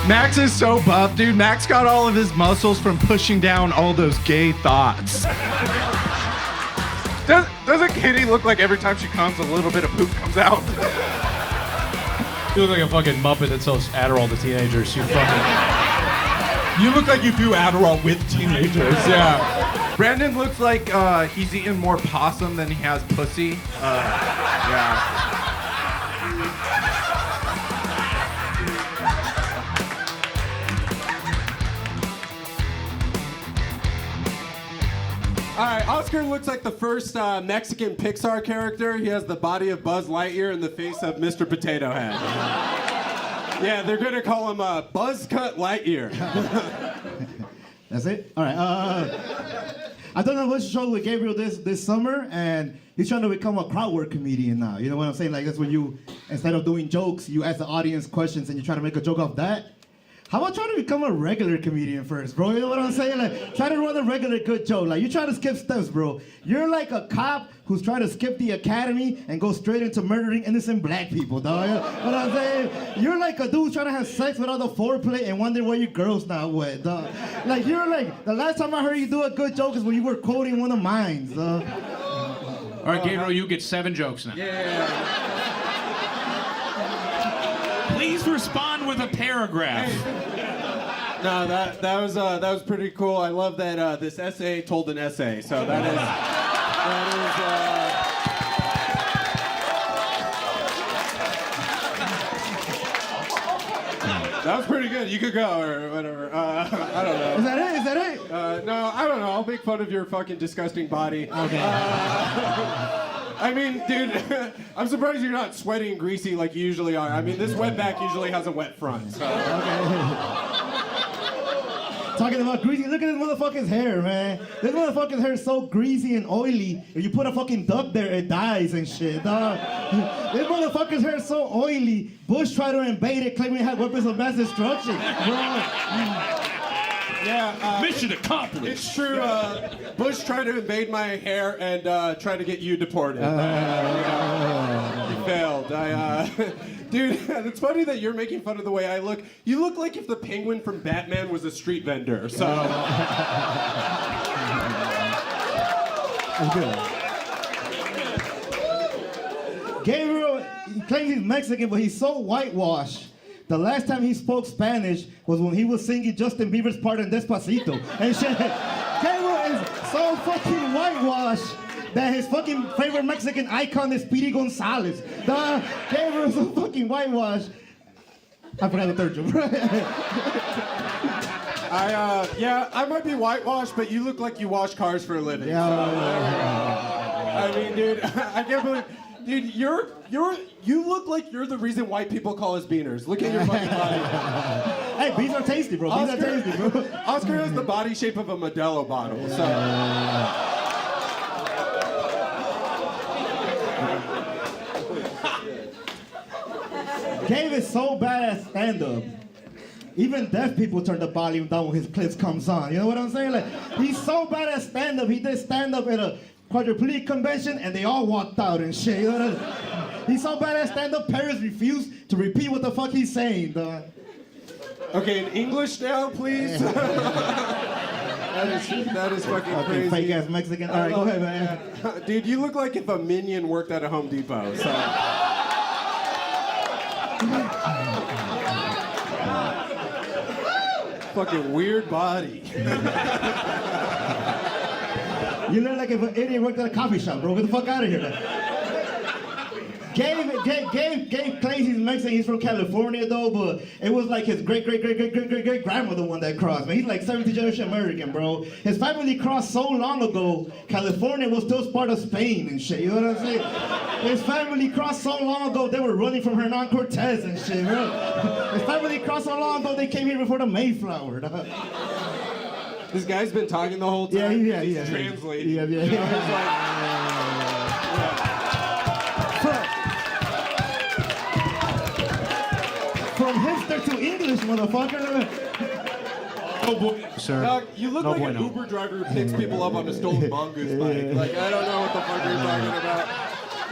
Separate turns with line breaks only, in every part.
Max is so buff, dude. Max got all of his muscles from pushing down all those gay thoughts.
Doesn't Katie look like every time she comes, a little bit of poop comes out?
You look like a fucking Muppet that sells Adderall to teenagers. You
look like you do Adderall with teenagers, yeah.
Brandon looks like he's eaten more possum than he has pussy. Yeah.
All right, Oscar looks like the first Mexican Pixar character. He has the body of Buzz Lightyear and the face of Mr. Potato Head. Yeah, they're gonna call him Buzz Cut Lightyear.
That's it? All right. I've done a bunch of shows with Gabriel this summer, and he's trying to become a crowd work comedian now. You know what I'm saying? Like, that's when you, instead of doing jokes, you ask the audience questions and you try to make a joke off that. How about trying to become a regular comedian first, bro? You know what I'm saying? Like, try to run a regular good joke. Like, you try to skip steps, bro. You're like a cop who's trying to skip the academy and go straight into murdering innocent black people, dog. You know what I'm saying? You're like a dude trying to have sex without the foreplay and wonder why your girl's not wet, dog. Like, you're like, the last time I heard you do a good joke is when you were quoting one of mine, dog.
All right, Gabriel, you get 7 jokes now.
Yeah.
Please respond with a paragraph.
No, that was pretty cool. I love that this essay told an essay. So that was pretty good. You could go or whatever. I don't know.
Is that it?
No, I don't know. I'll make fun of your fucking disgusting body.
Okay.
I mean, dude, I'm surprised you're not sweaty and greasy like you usually are. I mean, this wet back usually has a wet front. So.
Okay. Talking about greasy, look at this motherfucker's hair, man. This motherfucker's hair is so greasy and oily. If you put a fucking duck there, it dies and shit, dog. This motherfucker's hair is so oily. Bush tried to invade it, claiming it had weapons of mass destruction. Bro.
Yeah,
Mission accomplished.
It's true. Bush tried to invade my hair and try to get you deported. You failed. Dude, it's funny that you're making fun of the way I look. You look like if the Penguin from Batman was a street vendor. So.
That's good. Gabriel, he claims he's Mexican, but he's so whitewashed. The last time he spoke Spanish was when he was singing Justin Bieber's part in Despacito. And shit, Gabriel is so fucking whitewashed that his fucking favorite Mexican icon is Speedy Gonzalez. Gabriel's so fucking whitewashed. I forgot the third joke.
I might be whitewashed, but you look like you wash cars for a living.
Yeah.
I mean, dude, I can't believe... Dude, you look like you're the reason white people call us beaners. Look at your fucking body.
Hey, beans are tasty, bro. Beans are tasty, bro.
Oscar has the body shape of a Modelo bottle. So.
Gabe is so bad at stand-up. Even deaf people turn the volume down when his clips comes on. You know what I'm saying? Like, he's so bad at stand-up. He did stand-up at a quadriplegic convention and they all walked out and shit. You know what I mean? He's so bad at stand-up, Paris refused to repeat what the fuck he's saying, dog.
Okay, in English now, please. that is fucking crazy.
Fake ass Mexican. All right, go ahead, man.
Dude, you look like if a minion worked at a Home Depot. So. Fucking weird body.
You look like if an idiot worked at a coffee shop, bro. Get the fuck out of here, man. Gabe claims he's Mexican. He's from California, though, but it was like his great grandmother one that crossed, man. He's like 17th generation American, bro. His family crossed so long ago, California was still part of Spain and shit. You know what I'm saying? His family crossed so long ago, they were running from Hernan Cortez and shit, bro. His family crossed so long ago, they came here before the Mayflower, dog.
This guy's been talking the whole time.
Yeah.
Translating.
Yeah.
You know,
From hipster to English, motherfucker.
Oh boy, sir.
Doc, you look like an Uber driver who picks people up on a stolen mongoose bike. Like, I don't know what the fuck you're talking about.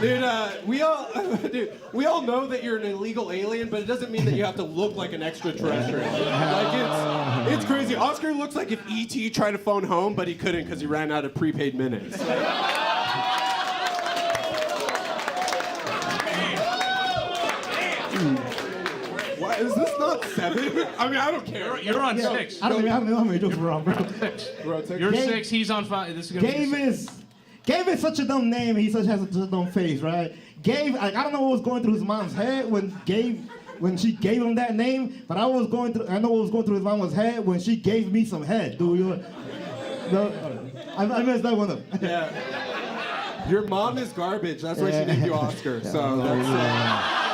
we all know that you're an illegal alien, but it doesn't mean that you have to look like an extraterrestrial. Like it's crazy. Oscar looks like if E.T. tried to phone home, but he couldn't because he ran out of prepaid minutes. Why is this not 7? I mean, I don't care.
You're on 6.
I don't even know how many jokes we're on, bro.
You're 6. He's on 5. This is gonna be
Gabe is such a dumb name. He has such a dumb face, right? Gabe, I don't know what was going through his mom's head when she gave him that name, but I know what was going through his mom's head when she gave me some head, dude. I messed that one up.
Yeah. Your mom is garbage. That's why she named you Oscar. So that's.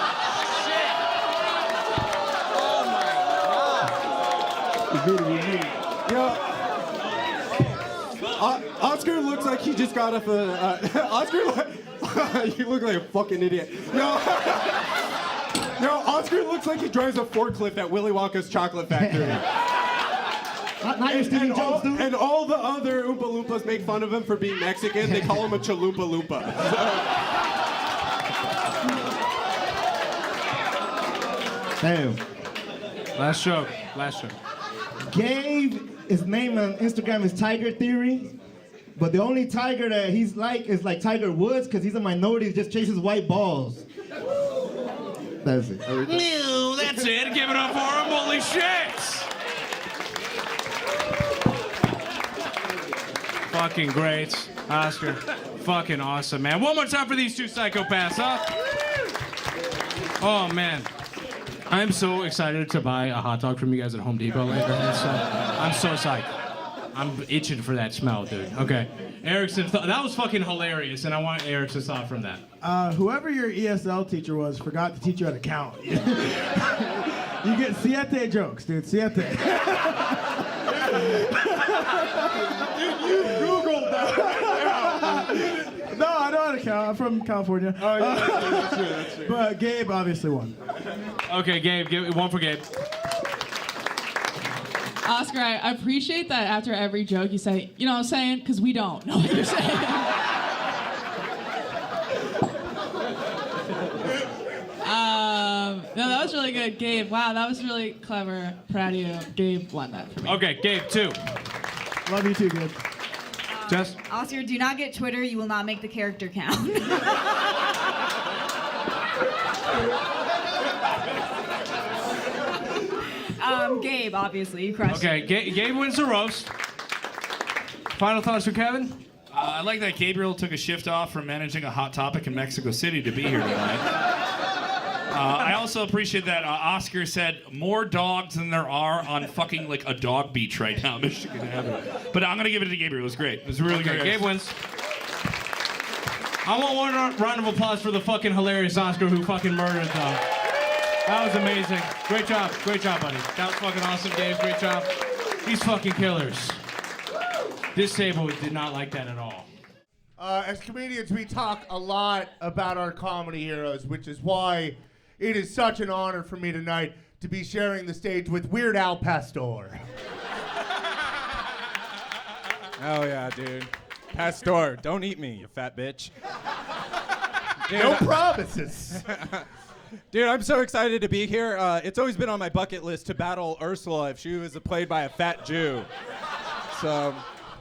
Oscar looks like he just got off you look like a fucking idiot. No, Oscar looks like he drives a forklift at Willy Wonka's chocolate factory. And all the other Oompa Loompas make fun of him for being Mexican. They call him a Chalupa Loompa.
Damn.
Last joke.
Gabe, his name on Instagram is Tiger Theory, but the only tiger that he's like is like Tiger Woods because he's a minority, he just chases white balls. That's it.
No, that's it. Give it up for him. Holy shit. Fucking great. Oscar. Fucking awesome, man. One more time for these two psychopaths, huh? Oh, man. I'm so excited to buy a hot dog from you guys at Home Depot later. I'm so psyched. I'm itching for that smell, dude. Okay. Erickson, that was fucking hilarious, and I want Erickson's thought from that.
Whoever your ESL teacher was forgot to teach you how to count. You get siete jokes, dude. Siete. Dude, you Googled that. No, I know how to count. I'm from California.
Oh, yeah, that's true.
But Gabe obviously won.
Okay, Gabe, give one for Gabe.
Oscar, I appreciate that after every joke you say, you know what I'm saying? Because we don't know what you're saying. No, that was really good, Gabe. Wow, that was really clever. Proud of you. Gabe won that for me.
Okay, Gabe, 2.
Love you too, Gabe.
Jess?
Oscar, do not get Twitter. You will not make the character count. Gabe, obviously, you crushed it.
Okay, Gabe wins the roast. Final thoughts for Kevin?
I like that Gabriel took a shift off from managing a hot topic in Mexico City to be here tonight. I also appreciate that Oscar said more dogs than there are on fucking like a dog beach right now in Michigan Avenue. But I'm going to give it to Gabriel. It was great. It was really great.
Gabe wins. I want one round of applause for the fucking hilarious Oscar who fucking murdered them. That was amazing. Great job, buddy. That was fucking awesome, Dave. Great job. These fucking killers. This table did not like that at all.
As comedians, we talk a lot about our comedy heroes, which is why it is such an honor for me tonight to be sharing the stage with Weird Al Pastor.
Oh yeah, dude. Pastor, don't eat me, you fat bitch. Dude,
no promises.
Dude, I'm so excited to be here. It's always been on my bucket list to battle Ursula if she was played by a fat Jew. So,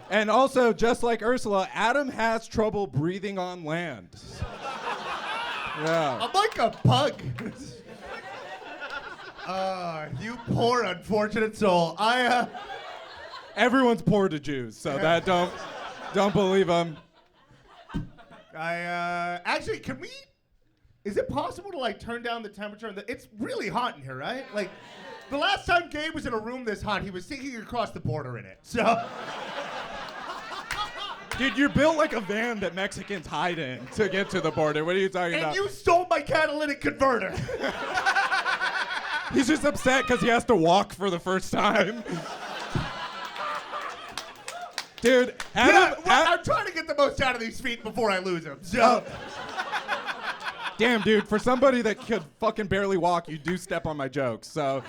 and also, just like Ursula, Adam has trouble breathing on land. Yeah.
I'm like a bug. You poor unfortunate soul.
Everyone's poor to Jews, so that don't believe them.
Actually, can we? Is it possible to like turn down the temperature? It's really hot in here, right? Like, the last time Gabe was in a room this hot, he was sinking across the border in it. So.
Dude, you're built like a van that Mexicans hide in to get to the border. What are you talking about?
And you stole my catalytic converter.
He's just upset because he has to walk for the first time. Dude, Adam,
I'm trying to get the most out of these feet before I lose them. So.
Damn, dude, for somebody that could fucking barely walk, you do step on my jokes. So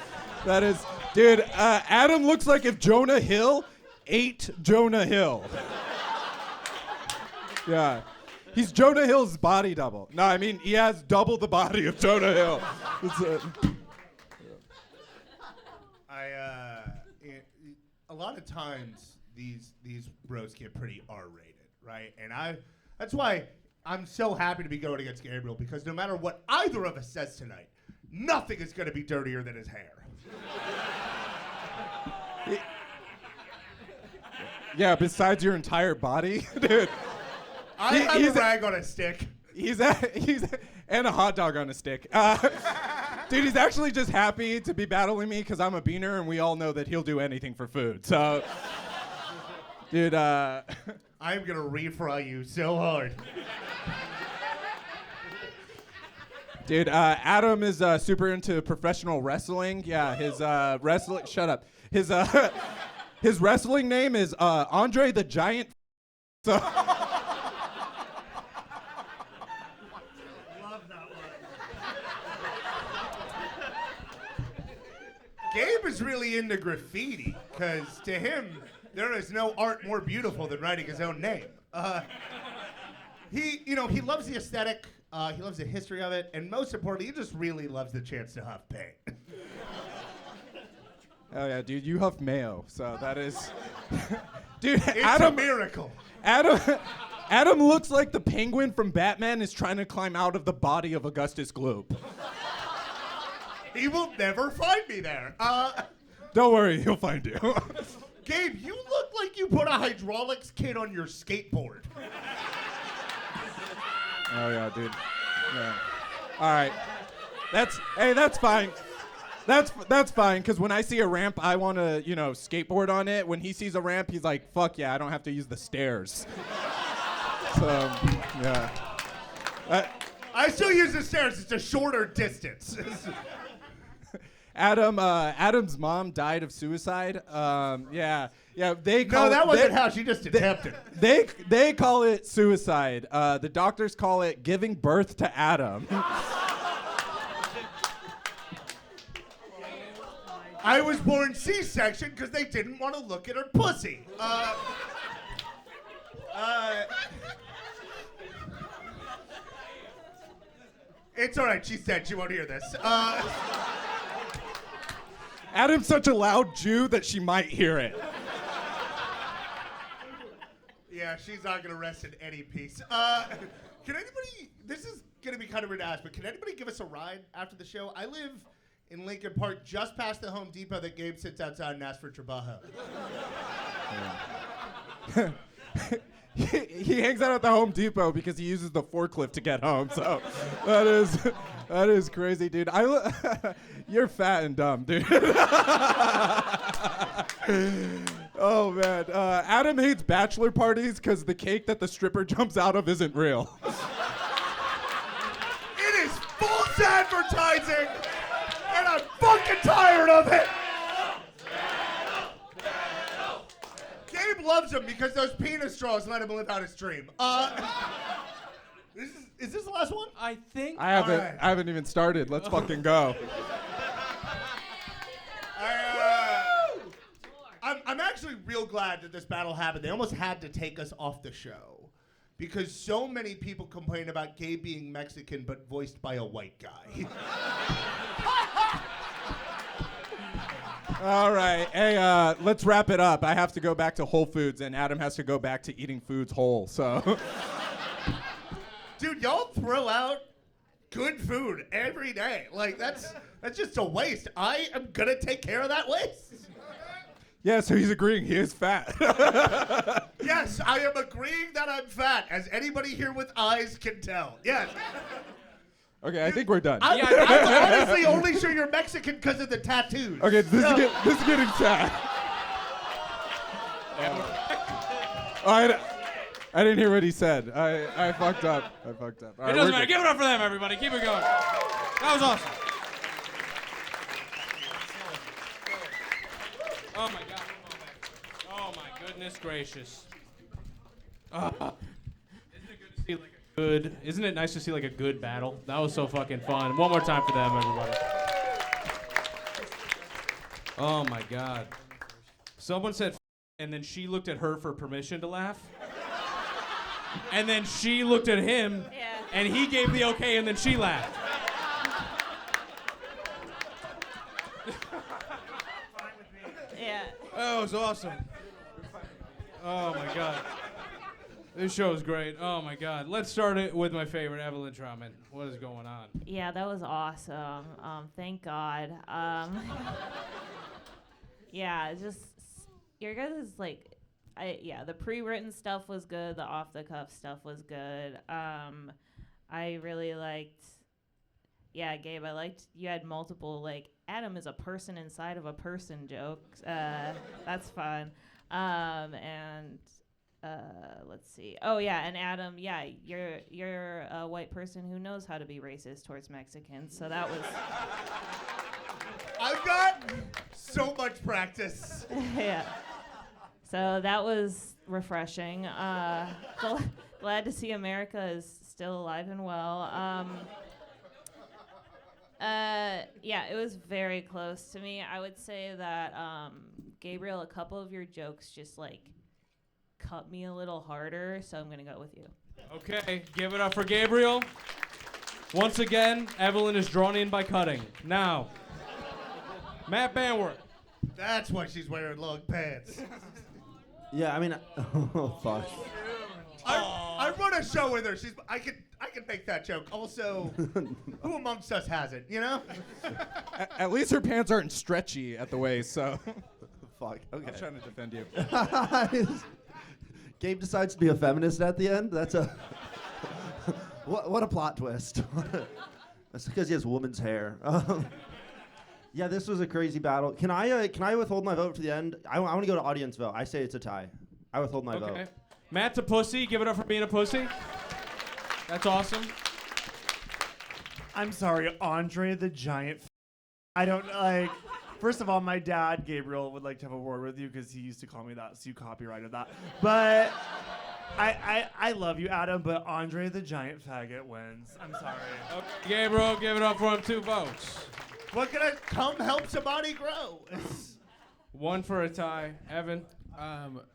that is, dude, Adam looks like if Jonah Hill ate Jonah Hill. Yeah. He's Jonah Hill's body double. No, I mean, he has double the body of Jonah Hill.
A lot of times these roasts get pretty R-rated, right? And that's why I'm so happy to be going against Gabriel, because no matter what either of us says tonight, nothing is going to be dirtier than his hair.
Yeah, besides your entire body, dude.
I have a rag on a stick.
He's and a hot dog on a stick. Dude, he's actually just happy to be battling me because I'm a beaner, and we all know that he'll do anything for food. So, dude,
I'm gonna refry you so hard.
Dude, Adam is super into professional wrestling. Yeah, his wrestling. Shut up. His wrestling name is Andre the Giant. So.
Gabe is really into graffiti, because to him, there is no art more beautiful than writing his own name. He loves the aesthetic, he loves the history of it, and most importantly, he just really loves the chance to huff paint.
Oh yeah, dude, you huff mayo, so that is, dude.
It's a miracle.
Adam looks like the Penguin from Batman is trying to climb out of the body of Augustus Gloop.
He will never find me there.
Don't worry, he'll find you.
Gabe, you look like you put a hydraulics kit on your skateboard.
Oh yeah, dude. Yeah. All right. That's fine. That's fine, because when I see a ramp, I want to, skateboard on it. When he sees a ramp, he's like, fuck yeah, I don't have to use the stairs. So, yeah.
I still use the stairs. It's a shorter distance.
Adam's mom died of suicide. Yeah. They call
that wasn't how she just attempted.
They call it suicide. The doctors call it giving birth to Adam.
I was born C-section because they didn't want to look at her pussy. It's all right. She's dead. She won't hear this.
Adam's such a loud Jew that she might hear it.
Yeah, she's not going to rest in any peace. Can anybody, this is going to be kind of weird to ask, but can anybody give us a ride after the show? I live in Lincoln Park, just past the Home Depot that Gabe sits outside and asks for trabajo.
He hangs out at the Home Depot because he uses the forklift to get home. So that is crazy, dude. You're fat and dumb, dude. Oh man, Adam hates bachelor parties because the cake that the stripper jumps out of isn't real.
It is false advertising, and I'm fucking tired of it. Gabe loves him because those penis straws let him live out his dream. Is this the last one?
I think.
I haven't even started. Let's fucking go.
I'm actually real glad that this battle happened. They almost had to take us off the show because so many people complain about Gabe being Mexican but voiced by a white guy.
All right. Hey, let's wrap it up. I have to go back to Whole Foods, and Adam has to go back to eating foods whole, so.
Dude, y'all throw out good food every day. Like, that's just a waste. I am going to take care of that waste.
Yeah, so he's agreeing he is fat.
Yes, I am agreeing that I'm fat, as anybody here with eyes can tell. Yes.
Okay, I think we're done.
I'm honestly only sure you're Mexican because of the tattoos.
Okay, this is getting sad. I didn't hear what he said. I fucked up. All right,
it doesn't matter. Give it up for them, everybody. Keep it going. That was awesome. Oh my God. Oh my goodness gracious. Isn't it nice to see like a good battle? That was so fucking fun. One more time for them, everybody. Oh my God. Someone said and then she looked at her for permission to laugh. And then she looked at him, and he gave the okay, and then she laughed.
Yeah.
Oh, it was awesome. Oh my God. This show is great. Oh my God. Let's start it with my favorite, Evelyn Troutman. What is going on?
Yeah, that was awesome. Thank God. Yeah, it's just your guys is like, the pre-written stuff was good. The off-the-cuff stuff was good. I really liked. Yeah, Gabe, I liked you had multiple like Adam is a person inside of a person jokes. That's fun. And let's see. Oh yeah, and Adam, yeah, you're a white person who knows how to be racist towards Mexicans. So that was.
I've got so much practice.
Yeah. So that was refreshing. Glad to see America is still alive and well. Yeah, it was very close to me. I would say that Gabriel, a couple of your jokes just like cut me a little harder, so I'm gonna go with you.
Okay, give it up for Gabriel. Once again, Evelyn is drawn in by cutting. Now, Matt Banworth.
That's why she's wearing long pants.
Yeah, I mean, oh fuck.
I run a show with her. I can make that joke. Also, who amongst us hasn't? You know.
At least her pants aren't stretchy at the waist, so.
Fuck. Okay.
I'm trying to defend you.
Gabe decides to be a feminist at the end. That's a what a plot twist. That's because he has woman's hair. Yeah, this was a crazy battle. Can I withhold my vote to the end? I want to go to audience vote. I say it's a tie. I withhold my vote.
Matt's a pussy. Give it up for being a pussy. That's awesome.
I'm sorry, Andre the Giant. I don't like. First of all, my dad, Gabriel, would like to have a word with you because he used to call me that, so you copyrighted that. But I love you, Adam, but Andre the Giant faggot wins. I'm sorry.
Okay, Gabriel, give it up for him. 2 votes.
What can I come help somebody grow?
1 for a tie. Evan.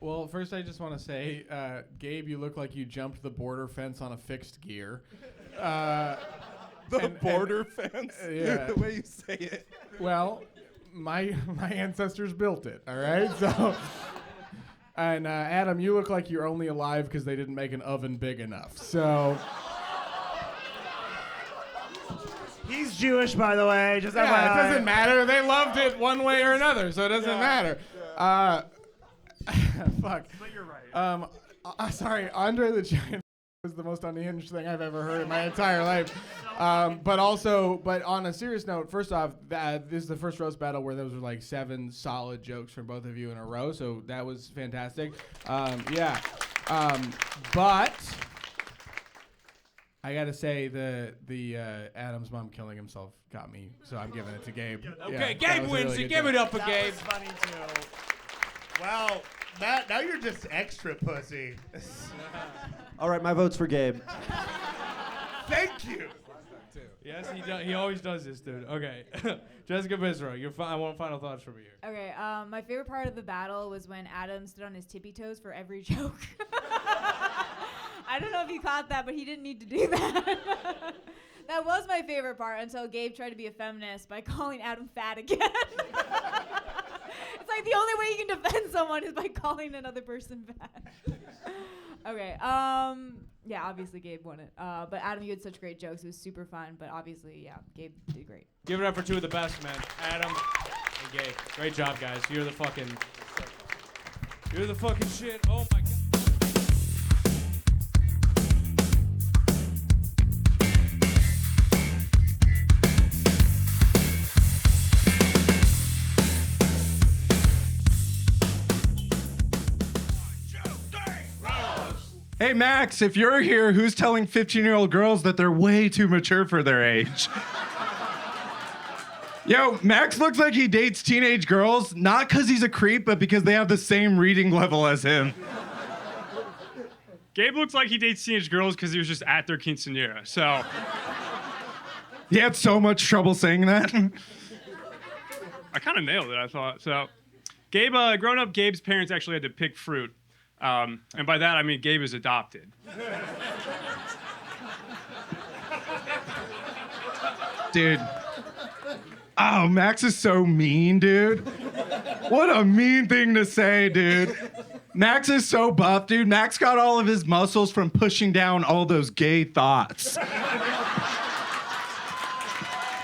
Well, first I just want to say, Gabe, you look like you jumped the border fence on a fixed gear.
The border fence?
Yeah.
The way you say it.
Well, my ancestors built it, all right? So, and Adam, you look like you're only alive because they didn't make an oven big enough. So.
He's Jewish, by the way. Just
yeah, it doesn't matter. They loved it one way or another, so it doesn't matter. Fuck.
But you're right.
Sorry, Andre the Giant was the most unhinged thing I've ever heard in my entire life. But on a serious note, first off, this is the first roast battle where those were like 7 solid jokes from both of you in a row, so that was fantastic. Yeah. But I gotta say the Adam's mom killing himself got me, so I'm giving it to Gabe.
Okay,
yeah,
Gabe wins. Really give it up for
that
Gabe.
Was funny too.
Wow, Matt, now you're just extra pussy.
All right, my vote's for Gabe.
Thank you.
Yes, he always does this, dude. Okay. Jessica Bisro, I want final thoughts from you.
Okay, my favorite part of the battle was when Adam stood on his tippy toes for every joke. I don't know if you caught that, but he didn't need to do that. That was my favorite part until Gabe tried to be a feminist by calling Adam fat again. It's like the only way you can defend someone is by calling another person fat. Okay, yeah, obviously Gabe won it. But Adam, you had such great jokes. It was super fun, but obviously, yeah, Gabe did great.
Give it up for 2 of the best, man. Adam and Gabe. Great job, guys. You're the fucking shit. Oh my God.
Hey, Max, if you're here, who's telling 15-year-old girls that they're way too mature for their age? Yo, Max looks like he dates teenage girls, not because he's a creep, but because they have the same reading level as him.
Gabe looks like he dates teenage girls because he was just at their quinceanera, so.
He had so much trouble saying that.
I kind of nailed it, I thought. So, Gabe, growing up, Gabe's parents actually had to pick fruit. And by that, I mean Gabe is adopted.
Dude. Oh, Max is so mean, dude. What a mean thing to say, dude. Max is so buff, dude. Max got all of his muscles from pushing down all those gay thoughts.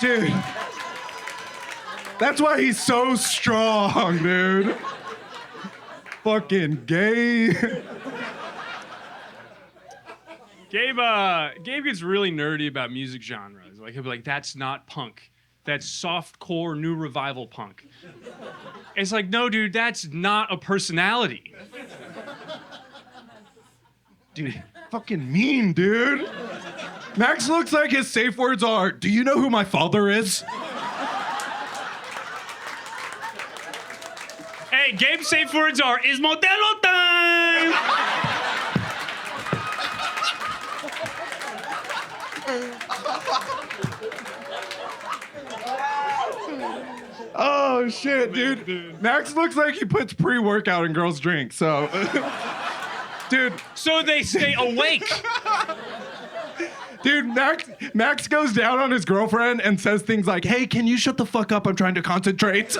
Dude. That's why he's so strong, dude. Fucking gay.
Gabe gets really nerdy about music genres. Like, he'll be like, that's not punk. That's softcore new revival punk. It's like, no, dude, that's not a personality.
Dude, fucking mean, dude. Max looks like his safe words are, do you know who my father is?
Hey, Gabe's safe words are, is Modelo time!
Oh, shit, dude. Max looks like he puts pre-workout in girls' drinks, so... Dude.
So they stay awake.
Dude, Max goes down on his girlfriend and says things like, hey, can you shut the fuck up? I'm trying to concentrate.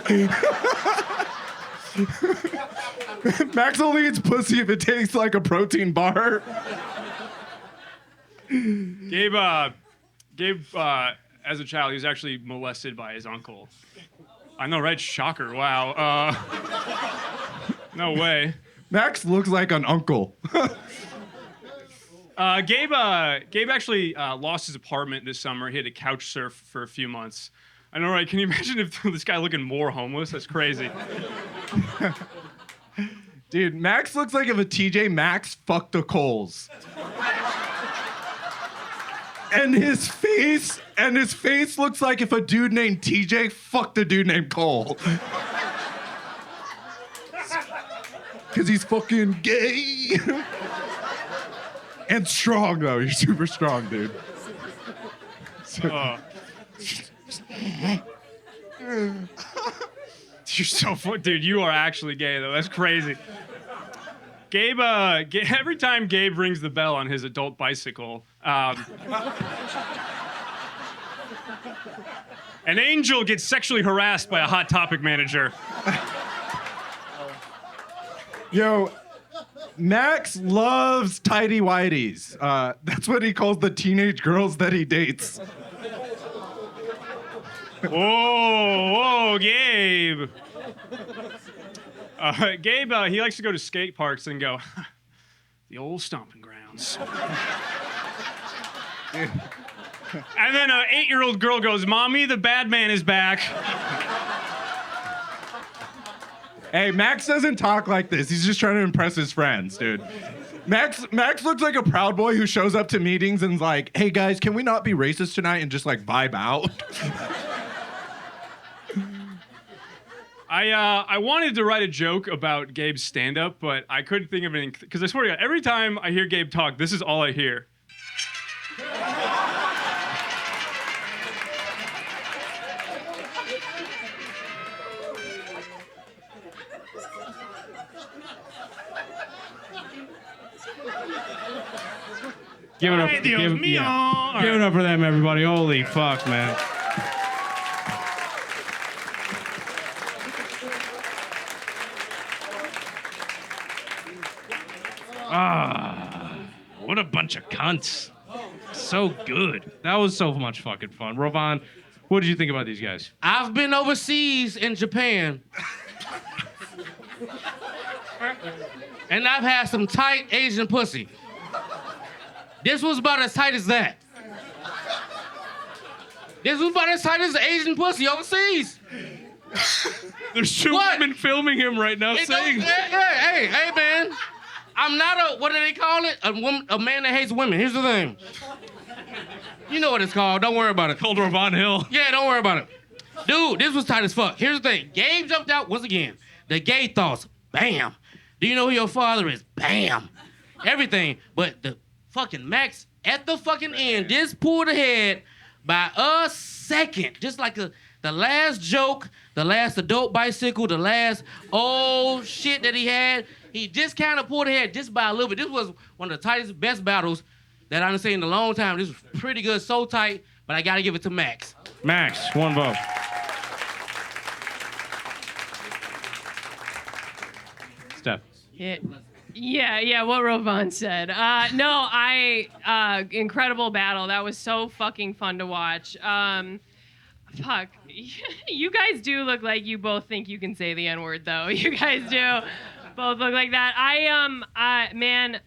Max only eats pussy if it tastes like a protein bar.
Gabe, as a child, he was actually molested by his uncle. I know, right? Shocker. Wow. No way.
Max looks like an uncle.
Gabe actually lost his apartment this summer. He had to couch surf for a few months. I know, right? Can you imagine if this guy looking more homeless? That's crazy.
Dude, Max looks like if a TJ Maxx fucked a Kohl's. And his face looks like if a dude named TJ fucked a dude named Cole. Cause he's fucking gay. And strong though, he's super strong, dude.
You're so fun, dude. You are actually gay though. That's crazy. Gabe, every time Gabe rings the bell on his adult bicycle, an angel gets sexually harassed by a Hot Topic manager.
Yo, Max loves tidy whities. That's what he calls the teenage girls that he dates.
Whoa, Gabe. Gabe, he likes to go to skate parks and go, the old stomping grounds. And then an 8-year-old girl goes, Mommy, the bad man is back.
Hey, Max doesn't talk like this. He's just trying to impress his friends, dude. Max looks like a Proud Boy who shows up to meetings and's like, hey guys, can we not be racist tonight and just like vibe out?
I wanted to write a joke about Gabe's stand-up, but I couldn't think of anything, because I swear to God, every time I hear Gabe talk, this is all I hear.
Give it up. Give it up for them, everybody. Holy fuck, man. What a bunch of cunts. So good. That was so much fucking fun. Rovan, what did you think about these guys?
I've been overseas in Japan. And I've had some tight Asian pussy. This was about as tight as that. This was about as tight as the Asian pussy overseas.
There's two women filming him right now saying...
Hey, man. I'm not a, what do they call it? A man that hates women. Here's the thing. You know what it's called. Don't worry about it.
Called Ravon Hill.
Yeah, don't worry about it. Dude, this was tight as fuck. Here's the thing. Gabe jumped out once again. The gay thoughts. Bam. Do you know who your father is? Bam. Everything. But the fucking Max at the fucking end just pulled ahead by a second. Just like the last joke, the last adult bicycle, the last old shit that he had. He just kind of pulled ahead just by a little bit. This was one of the tightest, best battles that I've seen in a long time. This was pretty good, so tight, but I got to give it to Max.
Max, one vote. Steph.
Yeah, what Rovon said. Incredible battle. That was so fucking fun to watch. Fuck. You guys do look like you both think you can say the N-word, though. You guys do both look like that. Man,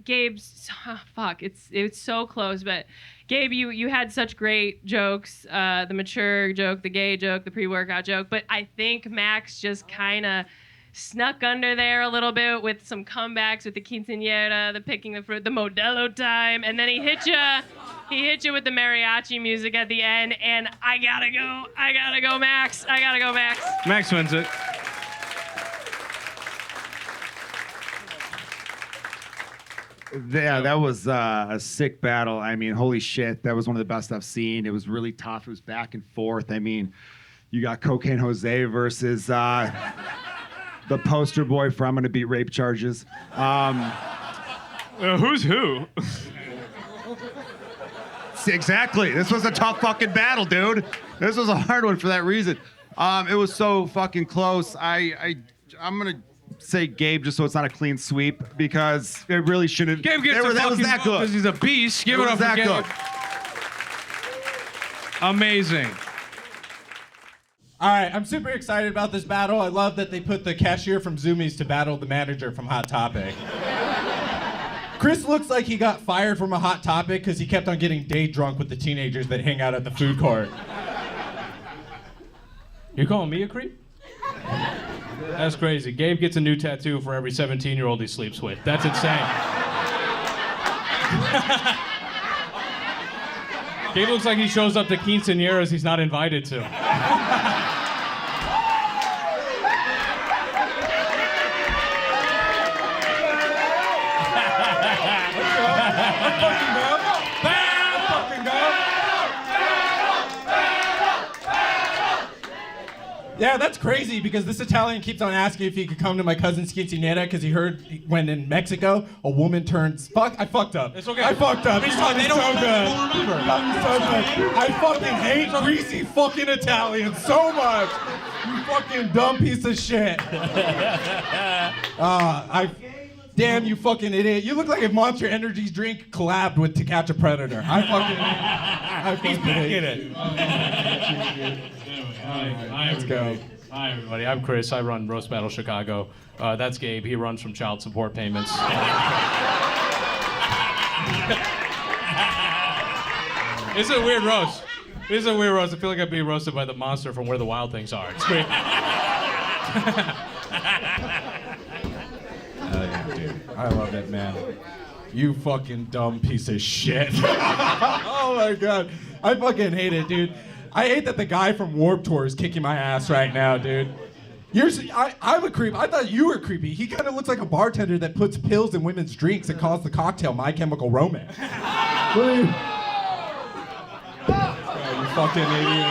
Gabe's, fuck, it's so close, but Gabe, you had such great jokes, the mature joke, the gay joke, the pre-workout joke, but I think Max just kind of snuck under there a little bit with some comebacks with the quinceañera, the picking the fruit, the Modelo time, and then he hit you with the mariachi music at the end, and I gotta go, Max.
Max wins it.
Yeah, that was a sick battle. I mean, holy shit, that was one of the best I've seen. It was really tough. It was back and forth. I mean, you got Cocaine Jose versus the poster boy for I'm Gonna Beat Rape Charges.
Who's who?
Exactly. This was a tough fucking battle, dude. This was a hard one for that reason. It was so fucking close. I'm gonna say Gabe just so it's not a clean sweep because it really shouldn't.
Gabe gets
that was that good.
Because he's a beast. Give it up for Gabe. Amazing.
All right, I'm super excited about this battle. I love that they put the cashier from Zoomies to battle the manager from Hot Topic. Chris looks like he got fired from a Hot Topic because he kept on getting day drunk with the teenagers that hang out at the food court.
You calling me a creep? That's crazy. Gabe gets a new tattoo for every 17-year-old he sleeps with. That's insane. Gabe looks like he shows up to quinceañeras he's not invited to.
Yeah, that's crazy because this Italian keeps on asking if he could come to my cousin's quinceañera because he heard when in Mexico a woman turns. Fuck, I fucked up.
It's okay.
I fucked up.
It's
He's
fine.
fucking
They don't
so good.
remember.
Fucking so good. I fucking hate greasy fucking Italians so much. You fucking dumb piece of shit. Damn, you fucking idiot. You look like if Monster Energy's drink collabed with To Catch a Predator.
He's back in it.
Let's go.
Hi, everybody. I'm Chris. I run Roast Battle Chicago. That's Gabe. He runs from child support payments. It's a weird roast. It's a weird roast. I feel like I'm being roasted by the monster from Where the Wild Things Are. It's great.
I love it, man. You fucking dumb piece of shit. Oh my god. I fucking hate it, dude. I hate that the guy from Warped Tour is kicking my ass right now, dude. I'm a creep. I thought you were creepy. He kind of looks like a bartender that puts pills in women's drinks and calls the cocktail My Chemical Romance. You fucking idiot.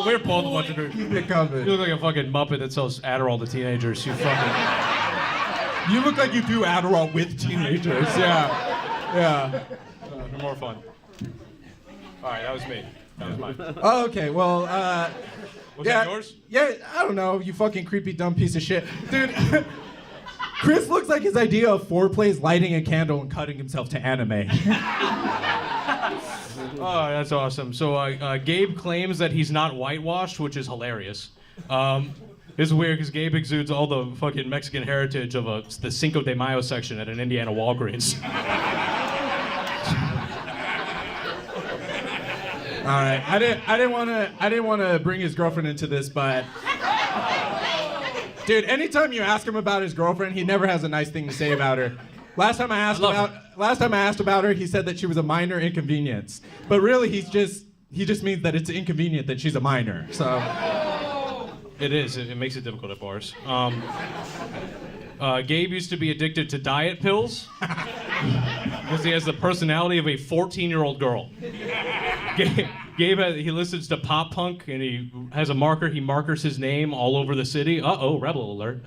We're both a bunch of nerds.
Keep it coming.
You look like a fucking Muppet that sells Adderall to teenagers. You fucking...
You look like you do Adderall with teenagers. Yeah.
They're more fun. All right, that was me. That was mine.
Oh, okay, well,
Was that yours?
Yeah, I don't know, you fucking creepy dumb piece of shit. Dude, Chris looks like his idea of foreplay is lighting a candle and cutting himself to anime.
Oh, that's awesome. So Gabe claims that he's not whitewashed, which is hilarious. It's weird because Gabe exudes all the fucking Mexican heritage of the Cinco de Mayo section at an Indiana Walgreens.
All right, I didn't want to bring his girlfriend into this, but dude, anytime you ask him about his girlfriend, he never has a nice thing to say about her. Last time I asked about her, he said that she was a minor inconvenience, but really he just means that it's inconvenient that she's a minor. So
It is. It makes it difficult at bars. Gabe used to be addicted to diet pills because he has the personality of a 14-year-old girl. Gabe he listens to pop punk and he has a marker. He markers his name all over the city. Uh-oh, rebel alert.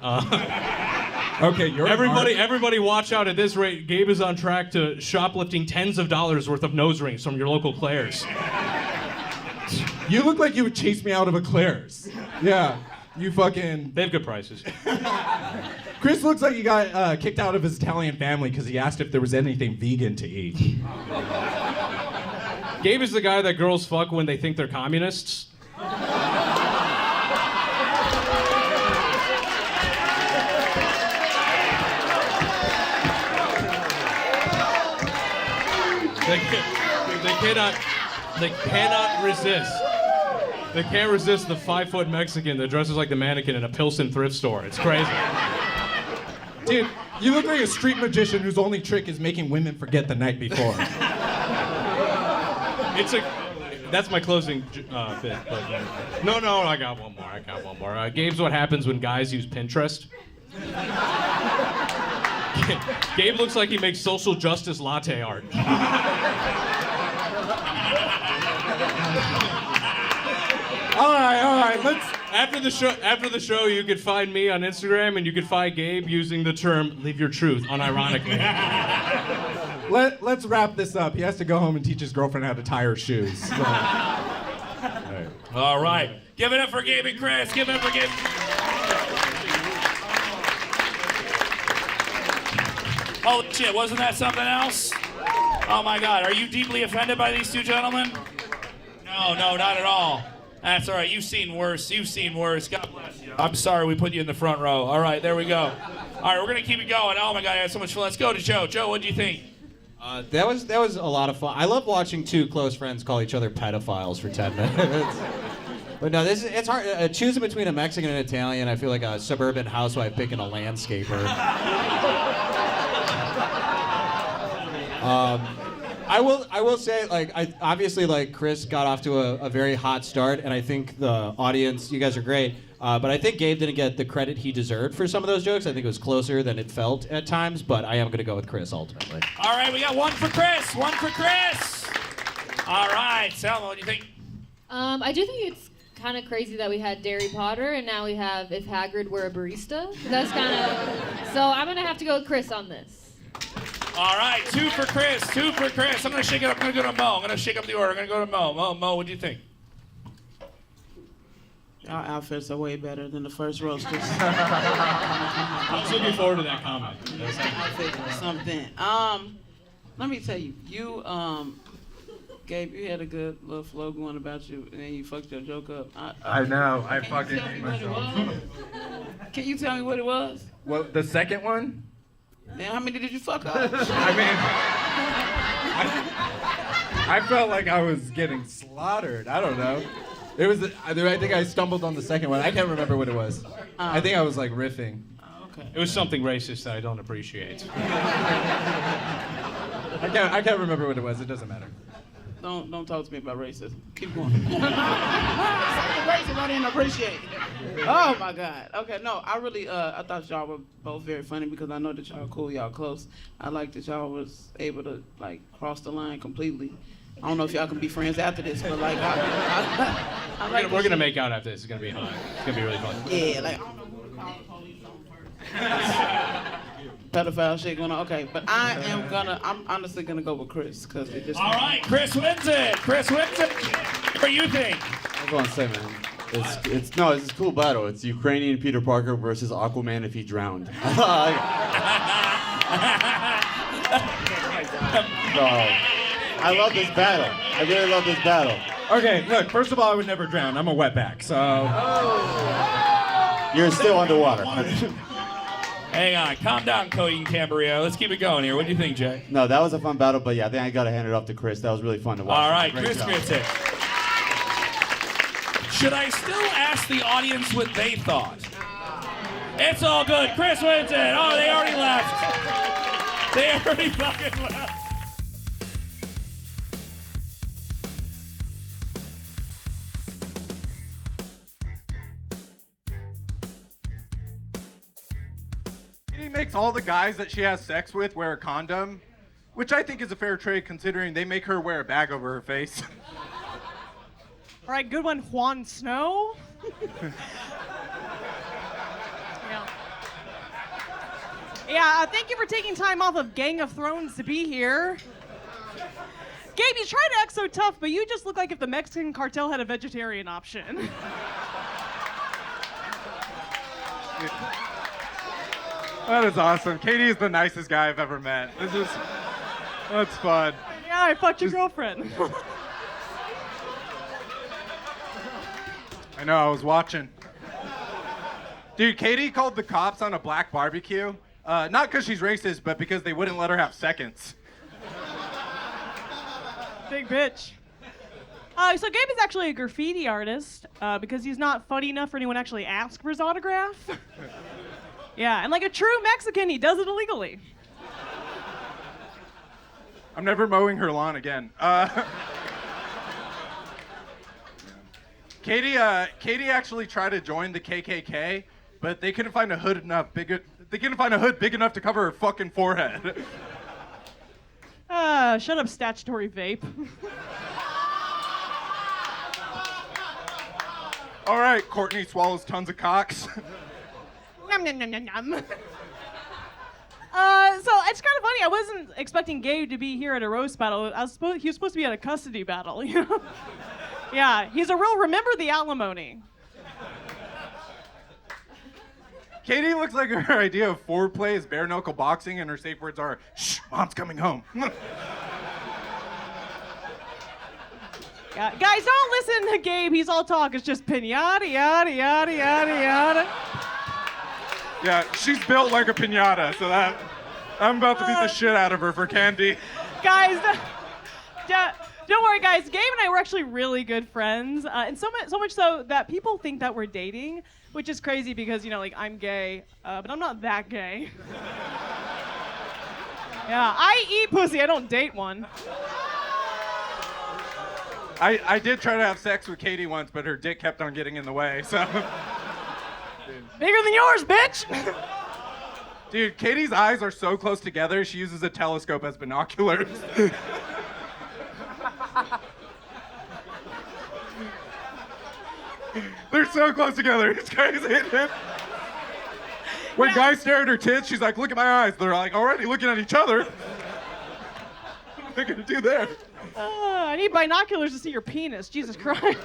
Okay, you're
everybody watch out at this rate. Gabe is on track to shoplifting tens of dollars worth of nose rings from your local Claire's.
You look like you would chase me out of a Claire's. Yeah, you fucking...
They have good prices.
Chris looks like he got kicked out of his Italian family because he asked if there was anything vegan to eat.
Gabe is the guy that girls fuck when they think they're communists. They cannot resist. They can't resist the 5-foot Mexican that dresses like the mannequin in a Pilsen thrift store. It's crazy.
Dude, you look like a street magician whose only trick is making women forget the night before.
That's my closing bit. But, no, I got one more. Gabe's what happens when guys use Pinterest. Gabe looks like he makes social justice latte art.
All right.
After the show, you could find me on Instagram, and you could find Gabe using the term "live your truth" unironically.
Let's wrap this up. He has to go home and teach his girlfriend how to tie her shoes. So.
All right. Give it up for Gabe and Chris. Give it up for Gabe. Holy shit, wasn't that something else? Oh my God, are you deeply offended by these two gentlemen? No, not at all. That's all right, you've seen worse. God bless you. I'm sorry we put you in the front row. All right, there we go. All right, we're gonna keep it going. Oh my God, I had so much fun. Let's go to Joe. Joe, what do you think?
That was a lot of fun. I love watching two close friends call each other pedophiles for 10 minutes. But no, it's hard. Choosing between a Mexican and an Italian, I feel like a suburban housewife picking a landscaper. I will say, like, obviously, like, Chris got off to a very hot start, and I think the audience, you guys are great, but I think Gabe didn't get the credit he deserved for some of those jokes. I think it was closer than it felt at times, but I am going to go with Chris ultimately.
All right, we got one for Chris. All right, Selma, what do you think?
I do think it's kind of crazy that we had Harry Potter, and now we have If Hagrid Were a Barista. That's kind of... So I'm going to have to go with Chris on this.
All right, two for Chris. I'm going to shake it up. I'm going to go to Mo. I'm going to shake up the order. I'm going to go to Mo. Mo, what do you think?
Our outfits are way better than the first roasters.
I was looking forward to that comment.
Outfits or something. Let me tell you, Gabe, you had a good little flow going about you, and then you fucked your joke up.
I know. I fucking hate myself.
Can you tell me what it was?
Well, the second one?
Man, how many did you fuck up?
I mean,
I felt like I was getting slaughtered. I don't know. It was. I think I stumbled on the second one. I can't remember what it was. I think I was like riffing.
Okay.
It was something racist that I don't appreciate.
I can't remember what it was. It doesn't matter.
Don't talk to me about racism. Keep going. Something racist I didn't appreciate. Oh my God. Okay, no, I really I thought y'all were both very funny because I know that y'all cool, y'all close. I like that y'all was able to like cross the line completely. I don't know if y'all can be friends after this, but like
we're gonna make out after this. It's gonna be hot. It's gonna be really fun.
Yeah, like I don't know what to call the police on first. Pedophile shit going on. Okay, but I'm honestly gonna go with Chris because it just.
All right, Chris wins it. What do you think?
I was gonna say, man, it's a cool battle. It's Ukrainian Peter Parker versus Aquaman if he drowned. So, I love this battle. I really love this battle.
Okay, look. First of all, I would never drown. I'm a wetback, so.
You're still underwater.
Hang on, calm down, Cody and Cambria. Let's keep it going here. What do you think, Jay?
No, that was a fun battle, but yeah, I think I gotta hand it off to Chris. That was really fun to watch.
All right,
Great
Chris
job.
gets it. Should I still ask the audience what they thought? It's all good. Chris wins it. Oh, they already left. They already fucking left.
She makes all the guys that she has sex with wear a condom, which I think is a fair trade considering they make her wear a bag over her face.
All right, good one, Juan Snow. Yeah. Yeah, thank you for taking time off of Gang of Thrones to be here. Gabe, you try to act so tough, but you just look like if the Mexican cartel had a vegetarian option.
That is awesome. Katie is the nicest guy I've ever met. That's fun.
Yeah, I fucked your girlfriend.
I know, I was watching. Dude, Katie called the cops on a black barbecue. Not because she's racist, but because they wouldn't let her have seconds.
Big bitch. So Gabe is actually a graffiti artist because he's not funny enough for anyone to actually ask for his autograph. Yeah, and like a true Mexican, he does it illegally.
I'm never mowing her lawn again. Katie actually tried to join the KKK, but they couldn't find a hood big enough to cover her fucking forehead.
Shut up, statutory vape.
All right, Courtney swallows tons of cocks.
Nom, nom, nom, nom, nom. So it's kind of funny. I wasn't expecting Gabe to be here at a roast battle. He was supposed to be at a custody battle. You know? Yeah, he's a real remember the alimony.
Katie looks like her idea of foreplay is bare knuckle boxing, and her safe words are, "Shh, mom's coming home."
Yeah, guys, don't listen to Gabe. He's all talk. It's just pinata, yada, yada, yada, yada.
Yeah, she's built like a piñata, so that I'm about to beat the shit out of her for candy.
Guys, don't worry, guys. Gabe and I were actually really good friends, and so much so that people think that we're dating, which is crazy because, you know, like, I'm gay, but I'm not that gay. Yeah, I eat pussy. I don't date one.
I did try to have sex with Katie once, but her dick kept on getting in the way, so.
Bigger than yours, bitch!
Dude, Katie's eyes are so close together, she uses a telescope as binoculars. They're so close together, it's crazy. When guys stare at her tits, she's like, "Look at my eyes." They're like already looking at each other. What are they gonna do there?
I need binoculars to see your penis, Jesus Christ.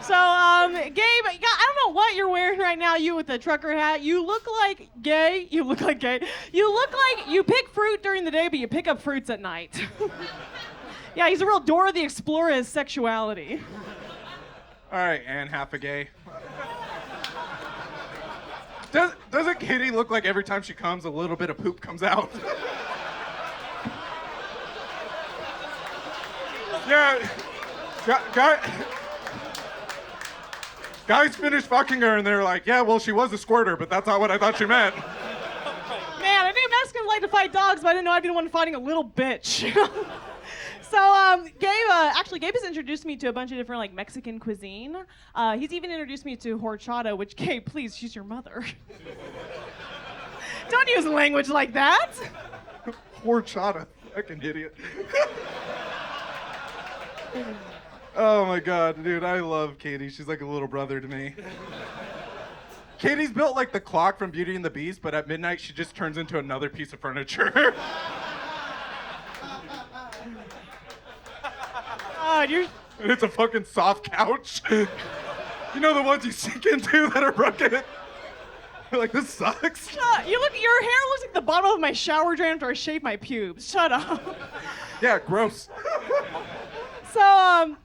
So, Gabe, I don't know what you're wearing right now, you with the trucker hat. You look like gay. You look like gay. You look like you pick fruit during the day, but you pick up fruits at night. Yeah, he's a real Dora the Explorer of his sexuality.
All right, and half a gay. Doesn't Katie look like every time she comes, a little bit of poop comes out? Yeah, guys finish fucking her and they're like, "Yeah, well, she was a squirter, but that's not what I thought she meant."
Man, I knew Mexicans like to fight dogs, but I didn't know I'd be the one fighting a little bitch. So, Gabe has introduced me to a bunch of different, like, Mexican cuisine. He's even introduced me to horchata, which, Gabe, please, she's your mother. Don't use language like that.
Horchata, fucking idiot. Oh my god, dude, I love Katie. She's like a little brother to me. Katie's built like the clock from Beauty and the Beast, but at midnight she just turns into another piece of furniture. And it's a fucking soft couch. You know the ones you sink into that are broken? You're like, this sucks.
Your hair looks like the bottom of my shower drain after I shave my pubes. Shut up.
Yeah, gross.
So, a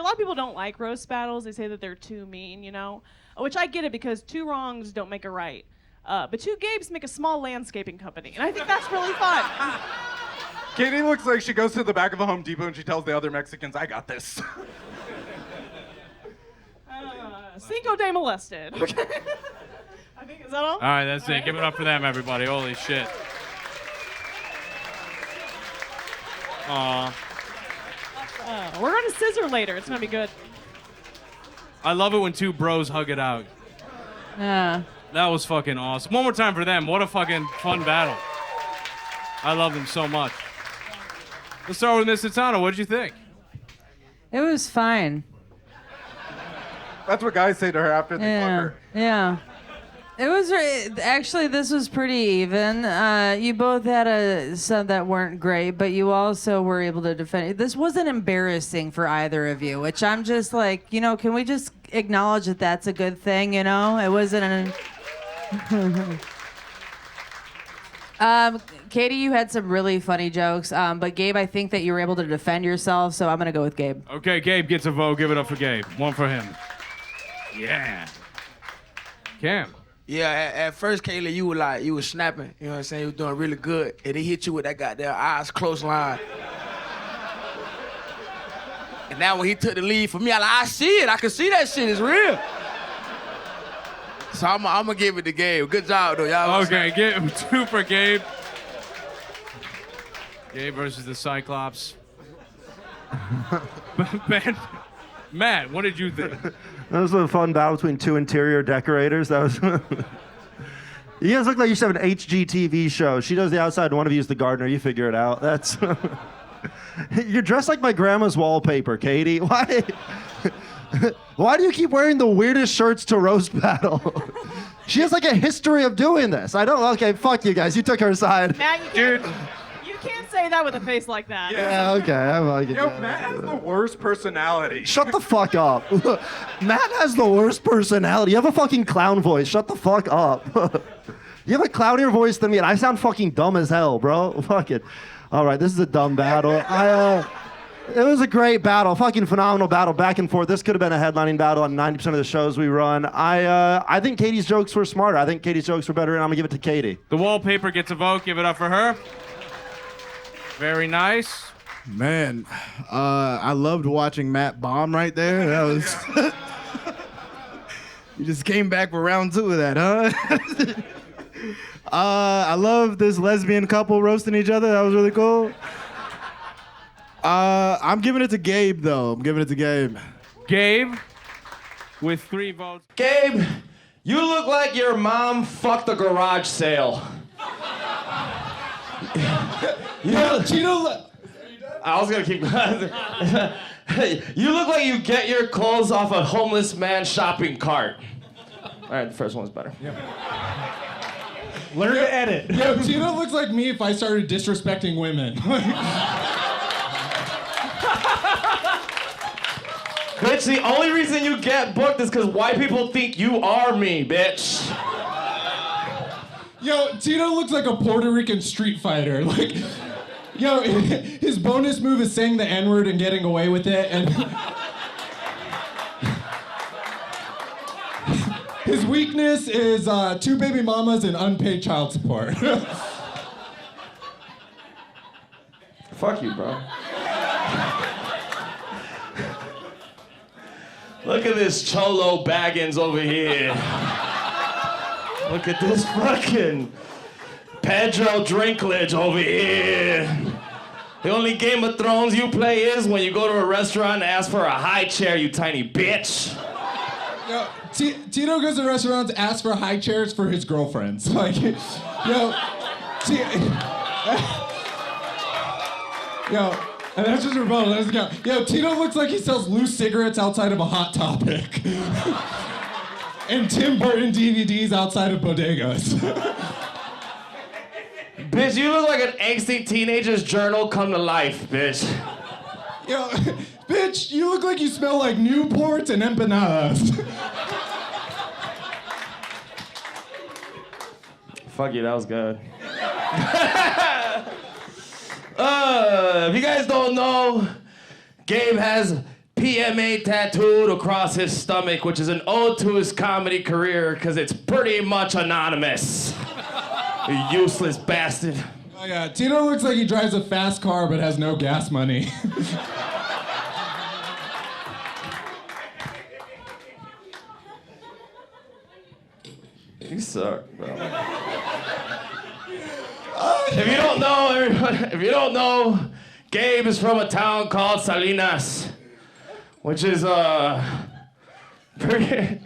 lot of people don't like roast battles. They say that they're too mean, you know? Which I get it because two wrongs don't make a right. But two Gabes make a small landscaping company. And I think that's really fun.
Katie looks like she goes to the back of a Home Depot and she tells the other Mexicans, "I got this."
Cinco de molested. Okay. I think, is that all?
All right, that's it. Give it up for them, everybody. Holy shit. Aw.
We're going to scissor later. It's going to be good.
I love it when two bros hug it out.
Yeah.
That was fucking awesome. One more time for them. What a fucking fun battle. I love them so much. Let's start with Miss Itano. What did you think?
It was fine.
That's what guys say to her after they fuck her.
Yeah. It was actually, this was pretty even. You both had some that weren't great, but you also were able to defend it. This wasn't embarrassing for either of you, which I'm just like, can we just acknowledge that that's a good thing? It wasn't Katie, you had some really funny jokes, but Gabe, I think that you were able to defend yourself, so I'm gonna go with Gabe.
Okay, Gabe gets a vote. Give it up for Gabe. One for him. Yeah. Cam.
Yeah, at first, Kayla, you were snapping, you know what I'm saying? You were doing really good. And they hit you with that goddamn eyes close line. And now when he took the lead for me, I see it. I can see that shit is real. So I'm gonna give it to Gabe. Good job, though, y'all.
Okay, give him 2 for Gabe. Gabe versus the Cyclops. Matt, what did you think?
That was a fun battle between 2 interior decorators. That was. You guys look like you should have an HGTV show. She does the outside, and one of you is the gardener. You figure it out. That's. You're dressed like my grandma's wallpaper, Katie. Why? Why do you keep wearing the weirdest shirts to roast battle? She has like a history of doing this. I don't. Okay, fuck you guys. You took her side.
Matt, you can't say that with a face like that.
Yeah, okay. I'm like it.
Yo, Matt has the worst personality.
Shut the fuck up. Matt has the worst personality. You have a fucking clown voice. Shut the fuck up. You have a clownier voice than me, and I sound fucking dumb as hell, bro. Fuck it. All right, this is a dumb battle. It was a great battle, fucking phenomenal battle, back and forth. This could have been a headlining battle on 90% of the shows we run. I think Katie's jokes were smarter. I think Katie's jokes were better, and I'm gonna give it to Katie.
The wallpaper gets a vote. Give it up for her. Very nice.
Man, I loved watching Matt bomb right there. That was. You just came back for round 2 of that, huh? I love this lesbian couple roasting each other. That was really cool. I'm giving it to Gabe, though. I'm giving it to Gabe.
Gabe, with 3 votes.
Gabe, you look like your mom fucked a garage sale. I was gonna keep. You look like you get your clothes off a homeless man's shopping cart. All right, the first one was better.
Yep.
Learn to edit.
Yo, Tito looks like me if I started disrespecting women.
Bitch, the only reason you get booked is because white people think you are me, bitch.
Yo, Tito looks like a Puerto Rican street fighter. Like, yo, his bonus move is saying the N-word and getting away with it, and his weakness is 2 baby mamas and unpaid child support.
Fuck you, bro. Look at this Cholo Baggins over here. Look at this fucking Pedro Drinklage over here. The only Game of Thrones you play is when you go to a restaurant and ask for a high chair, you tiny bitch.
Yo, Tito goes to restaurants, asks for high chairs for his girlfriends. Like, yo, and that's just rebuttal. Let's go. Yo, Tito looks like he sells loose cigarettes outside of a Hot Topic. And Tim Burton DVDs outside of bodegas.
Bitch, you look like an angsty teenager's journal come to life, bitch.
Yo, bitch, you look like you smell like Newports and empanadas.
Fuck you, that was good. If you guys don't know, Gabe has PMA tattooed across his stomach, which is an ode to his comedy career, because it's pretty much anonymous. You useless bastard.
Oh yeah, Tito looks like he drives a fast car but has no gas money.
You suck, bro. If you don't know, everybody, if you don't know, Gabe is from a town called Salinas, which is pretty.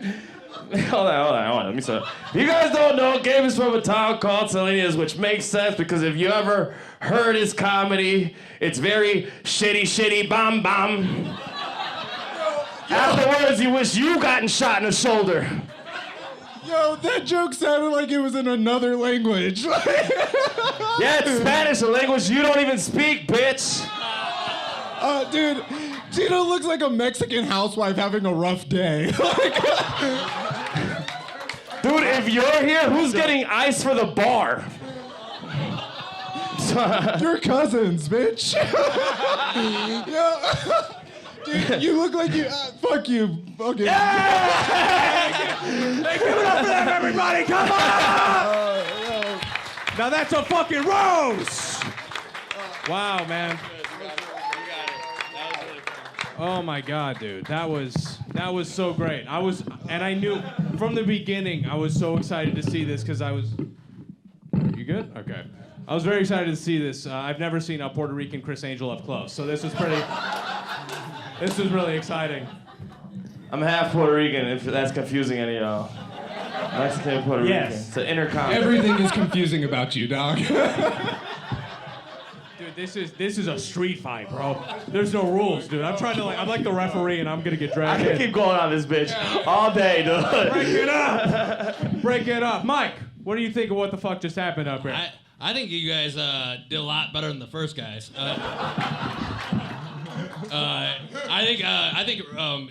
Hold on. Let me say. If you guys don't know, Gabe is from a town called Salinas, which makes sense because if you ever heard his comedy, it's very shitty, bam. Afterwards, you wish you gotten shot in the shoulder.
Yo, that joke sounded like it was in another language.
Yeah, it's Spanish, a language you don't even speak, bitch.
Dude, Tito looks like a Mexican housewife having a rough day.
Dude, if you're here, who's getting ice for the bar?
Your cousins, bitch. Yeah. Dude, you look like you. Fuck you. Okay.
Hey, give it up for them, everybody! Come on! Now that's a fucking roast! Wow, man. Oh my God, dude, that was so great. I knew from the beginning I was so excited to see this because I was. You good? Okay. I was very excited to see this. I've never seen a Puerto Rican Chris Angel up close, so this was pretty. This was really exciting.
I'm half Puerto Rican, if that's confusing any of y'all. Mexican Puerto Rican. It's an intercom.
Everything is confusing about you, dog.
Dude, this is a street fight, bro. There's no rules, dude. I'm like the referee, and I'm gonna get dragged
I
in.
can keep going on this bitch all day, dude.
Break it up. Break it up, Mike. What do you think of what the fuck just happened up here?
I think you guys did a lot better than the first guys. I think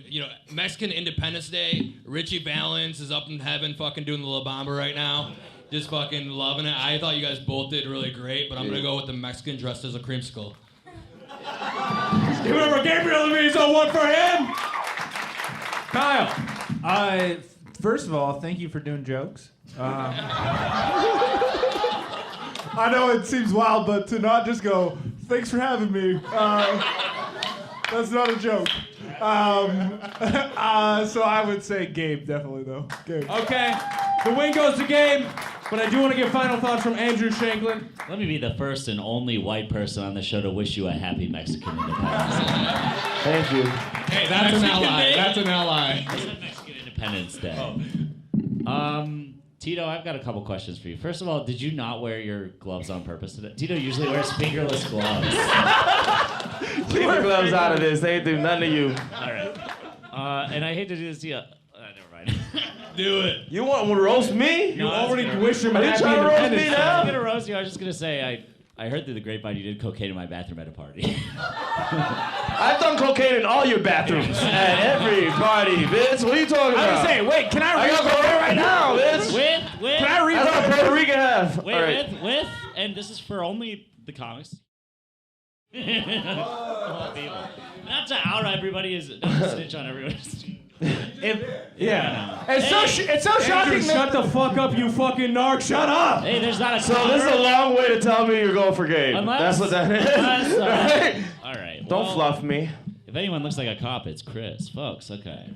you know, Mexican Independence Day, Richie Valens is up in heaven fucking doing the La Bamba right now. Just fucking loving it. I thought you guys both did really great, but I'm gonna go with the Mexican dressed as a creamsicle.
Give it up for Gabriel Alvizo, one for him. Kyle.
First of all, thank you for doing jokes. I know it seems wild, but to not just go, thanks for having me. That's not a joke. So I would say Gabe, definitely, though. Gabe.
Okay, the win goes to Gabe, but I do want to get final thoughts from Andrew Shanklin.
Let me be the first and only white person on the show to wish you a happy Mexican Independence Day.
Thank you.
Hey, that's an ally. That's an ally.
It's Mexican Independence Day. Tito, I've got a couple questions for you. First of all, did you not wear your gloves on purpose today? Tito usually wears fingerless gloves.
Keep your gloves out of this. They ain't do nothing to you.
All right. And I hate to do this to you. Never mind.
Do it.
You want to roast me?
You already wish him
Are you
happy
trying to roast me
Independence Day.
now?
I'm going to roast you. I was just going to say, I heard through the grapevine you did cocaine in my bathroom at a party.
I've done cocaine in all your bathrooms. At every party, bitch. What are you talking about?
I was saying, wait, can I read
got cocaine right now, bitch.
With.
Can I read
That's what Puerto Rican have.
Wait,
All right.
with, and this is for only the comics. Not to out everybody, not to snitch on everybody.
Yeah.
It's so shocking.
Andrew, shut the fuck up, you fucking narc. Shut up.
Hey, there's not a
So this is a long way to tell me you're going for Gabe.
Unless-
That's what that is.
Right? All right.
Don't
well,
fluff me.
If anyone looks like a cop, it's Chris. Folks, okay.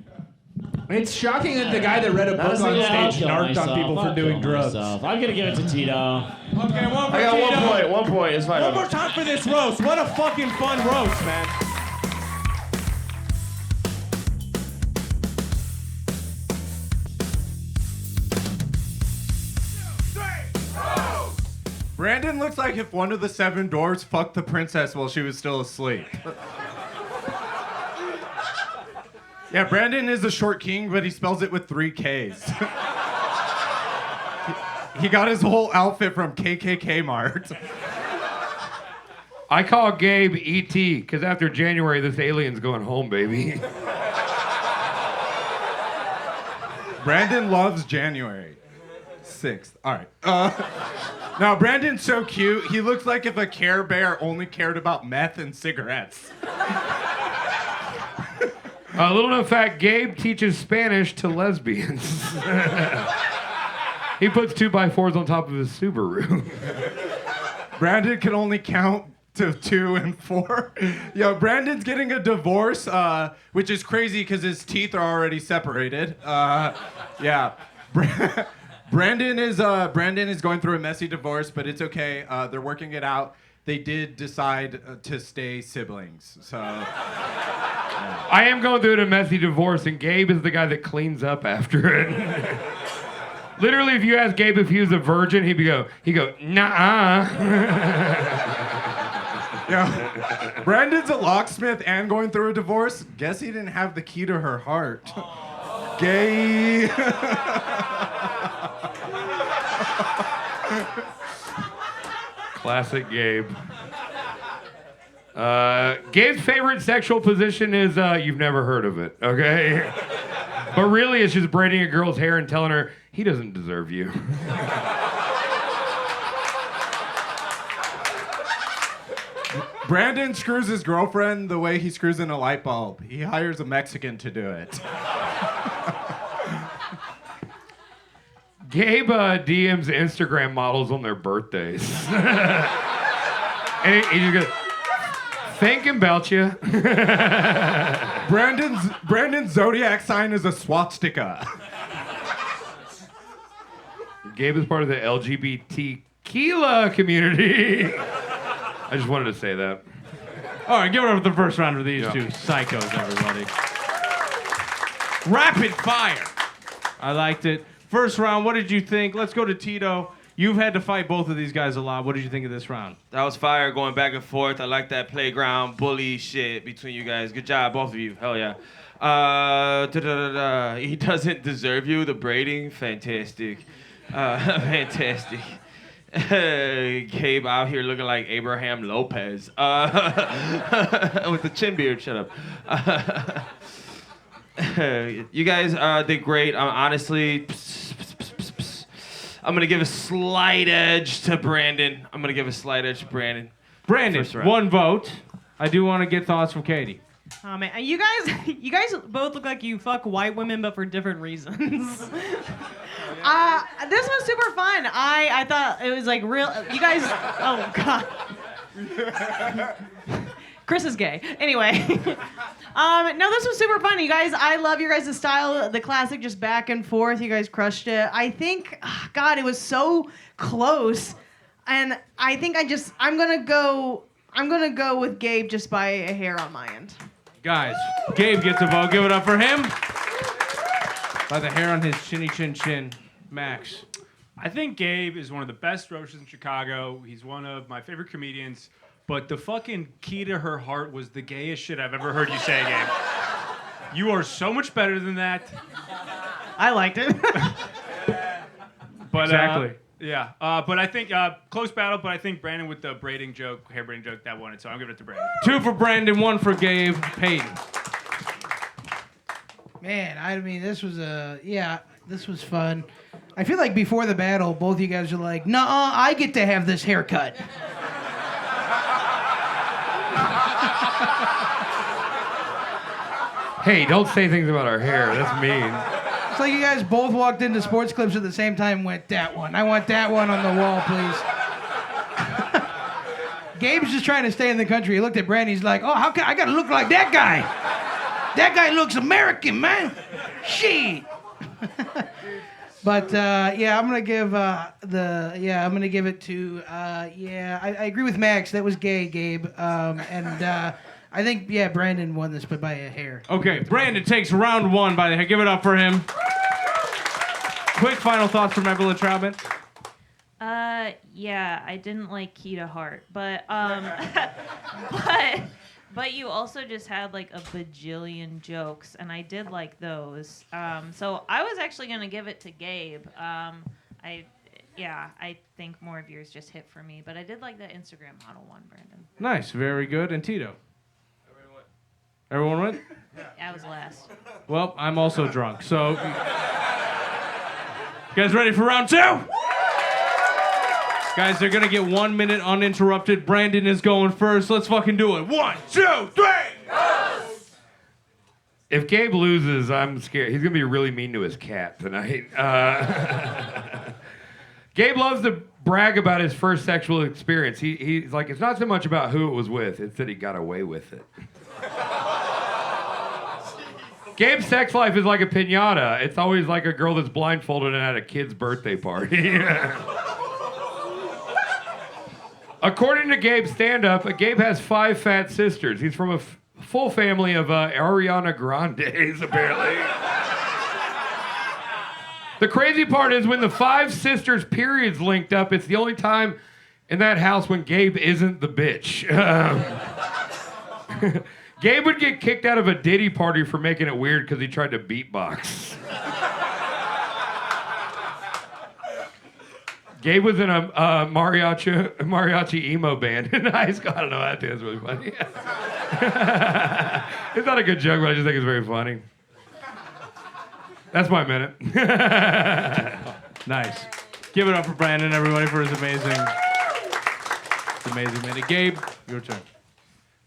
It's shocking that the guy that read a book on stage narked on people for doing drugs.
I'm going to give it to Tito.
Okay, one for
I got
Tito.
1 point. It's fine.
One more time for this roast. What a fucking fun roast, man.
Brandon looks like if one of the 7 dwarfs fucked the princess while she was still asleep. Yeah, Brandon is a short king, but he spells it with 3 Ks. He got his whole outfit from KKK Mart.
I call Gabe E.T. because after January, this alien's going home, baby.
Brandon loves January 6th. All right. Now, Brandon's so cute. He looks like if a Care Bear only cared about meth and cigarettes.
A little known fact, Gabe teaches Spanish to lesbians. He puts 2x4s on top of his Subaru.
Brandon can only count to 2 and 4. Yo, Brandon's getting a divorce, which is crazy because his teeth are already separated. Yeah. Brandon is going through a messy divorce, but it's okay. They're working it out. They did decide to stay siblings. So
I am going through a messy divorce, and Gabe is the guy that cleans up after it. Literally, if you ask Gabe if he was a virgin, he'd go, nah.
Yeah. Brandon's a locksmith and going through a divorce. Guess he didn't have the key to her heart. Gay.
Classic Gabe. Gabe's favorite sexual position is you've never heard of it, okay? But really, it's just braiding a girl's hair and telling her he doesn't deserve you.
Brandon screws his girlfriend the way he screws in a light bulb. He hires a Mexican to do it.
Gabe DMs Instagram models on their birthdays. And he just goes, thinking about you.
Brandon's zodiac sign is a swastika.
Gabe is part of the LGBT community. I just wanted to say that.
All right, give it up for the first round for these two psychos, everybody. Rapid fire. I liked it. First round, what did you think? Let's go to Tito. You've had to fight both of these guys a lot. What did you think of this round?
That was fire, going back and forth. I like that playground bully shit between you guys. Good job, both of you. Hell yeah. He doesn't deserve you. The braiding, fantastic. Fantastic. Gabe out here looking like Abraham Lopez with the chin beard. Shut up. You guys did great. Honestly, I'm gonna give a slight edge to Brandon. Brandon,
one vote. I do want to get thoughts from Katie.
Oh man, you guys both look like you fuck white women, but for different reasons. This was super fun. I thought it was like real. You guys, oh god. Chris is gay. Anyway, no, this was super fun. You guys, I love your guys' style. The classic, just back and forth. You guys crushed it. I think, God, it was so close, and I think I'm gonna go with Gabe just by a hair on my end.
Guys, Gabe gets a vote. Give it up for him. By the hair on his chinny chin chin. Max.
I think Gabe is one of the best roasters in Chicago. He's one of my favorite comedians. But the fucking key to her heart was the gayest shit I've ever heard you say, Gabe. You are so much better than that.
I liked it.
But,
exactly.
Yeah. But I think, close battle, but I think Brandon with the braiding joke, hair braiding joke, that won it. So I'm giving it to Brandon.
2 for Brandon, 1 for Gabe. Peyton.
Man, I mean, this was fun. I feel like before the battle, both of you guys are like, "Nuh-uh, I get to have this haircut."
Hey, don't say things about our hair. That's mean.
It's like you guys both walked into Sports Clips at the same time and went, "That one. I want that one on the wall, please." Gabe's just trying to stay in the country. He looked at Brandon. He's like, "Oh, how can I gotta look like that guy? That guy looks American, man. Shit." But yeah, I'm gonna give it to I agree with Max. That was gay, Gabe. I think Brandon won this, but by a hair.
Okay, Brandon takes round 1 by the hair. Give it up for him. Quick final thoughts from Evelyn Troutman.
Yeah, I didn't like Keita Hart, but but you also just had like a bajillion jokes, and I did like those. So I was actually gonna give it to Gabe. I think more of yours just hit for me, but I did like the Instagram model one, Brandon.
Nice, very good. And Tito. Everyone went?
Yeah, I was last.
Well, I'm also drunk, so. You guys ready for round 2? Guys, they're gonna get 1 minute uninterrupted. Brandon is going first. Let's fucking do it. 1, 2, 3.
If Gabe loses, I'm scared. He's gonna be really mean to his cat tonight. Gabe loves to brag about his first sexual experience. He's like, it's not so much about who it was with, it's that he got away with it. Gabe's sex life is like a piñata. It's always like a girl that's blindfolded and at a kid's birthday party. According to Gabe's stand-up, Gabe has 5 fat sisters. He's from a full family of Ariana Grandes, apparently. The crazy part is when the 5 sisters' periods linked up, it's the only time in that house when Gabe isn't the bitch. Gabe would get kicked out of a Diddy party for making it weird because he tried to beatbox. Gabe was in a mariachi emo band in high school. I don't know. I think that's really funny. It's not a good joke, but I just think it's very funny. That's my minute.
Nice. Give it up for Brandon, everybody, for his amazing minute. Gabe, your turn.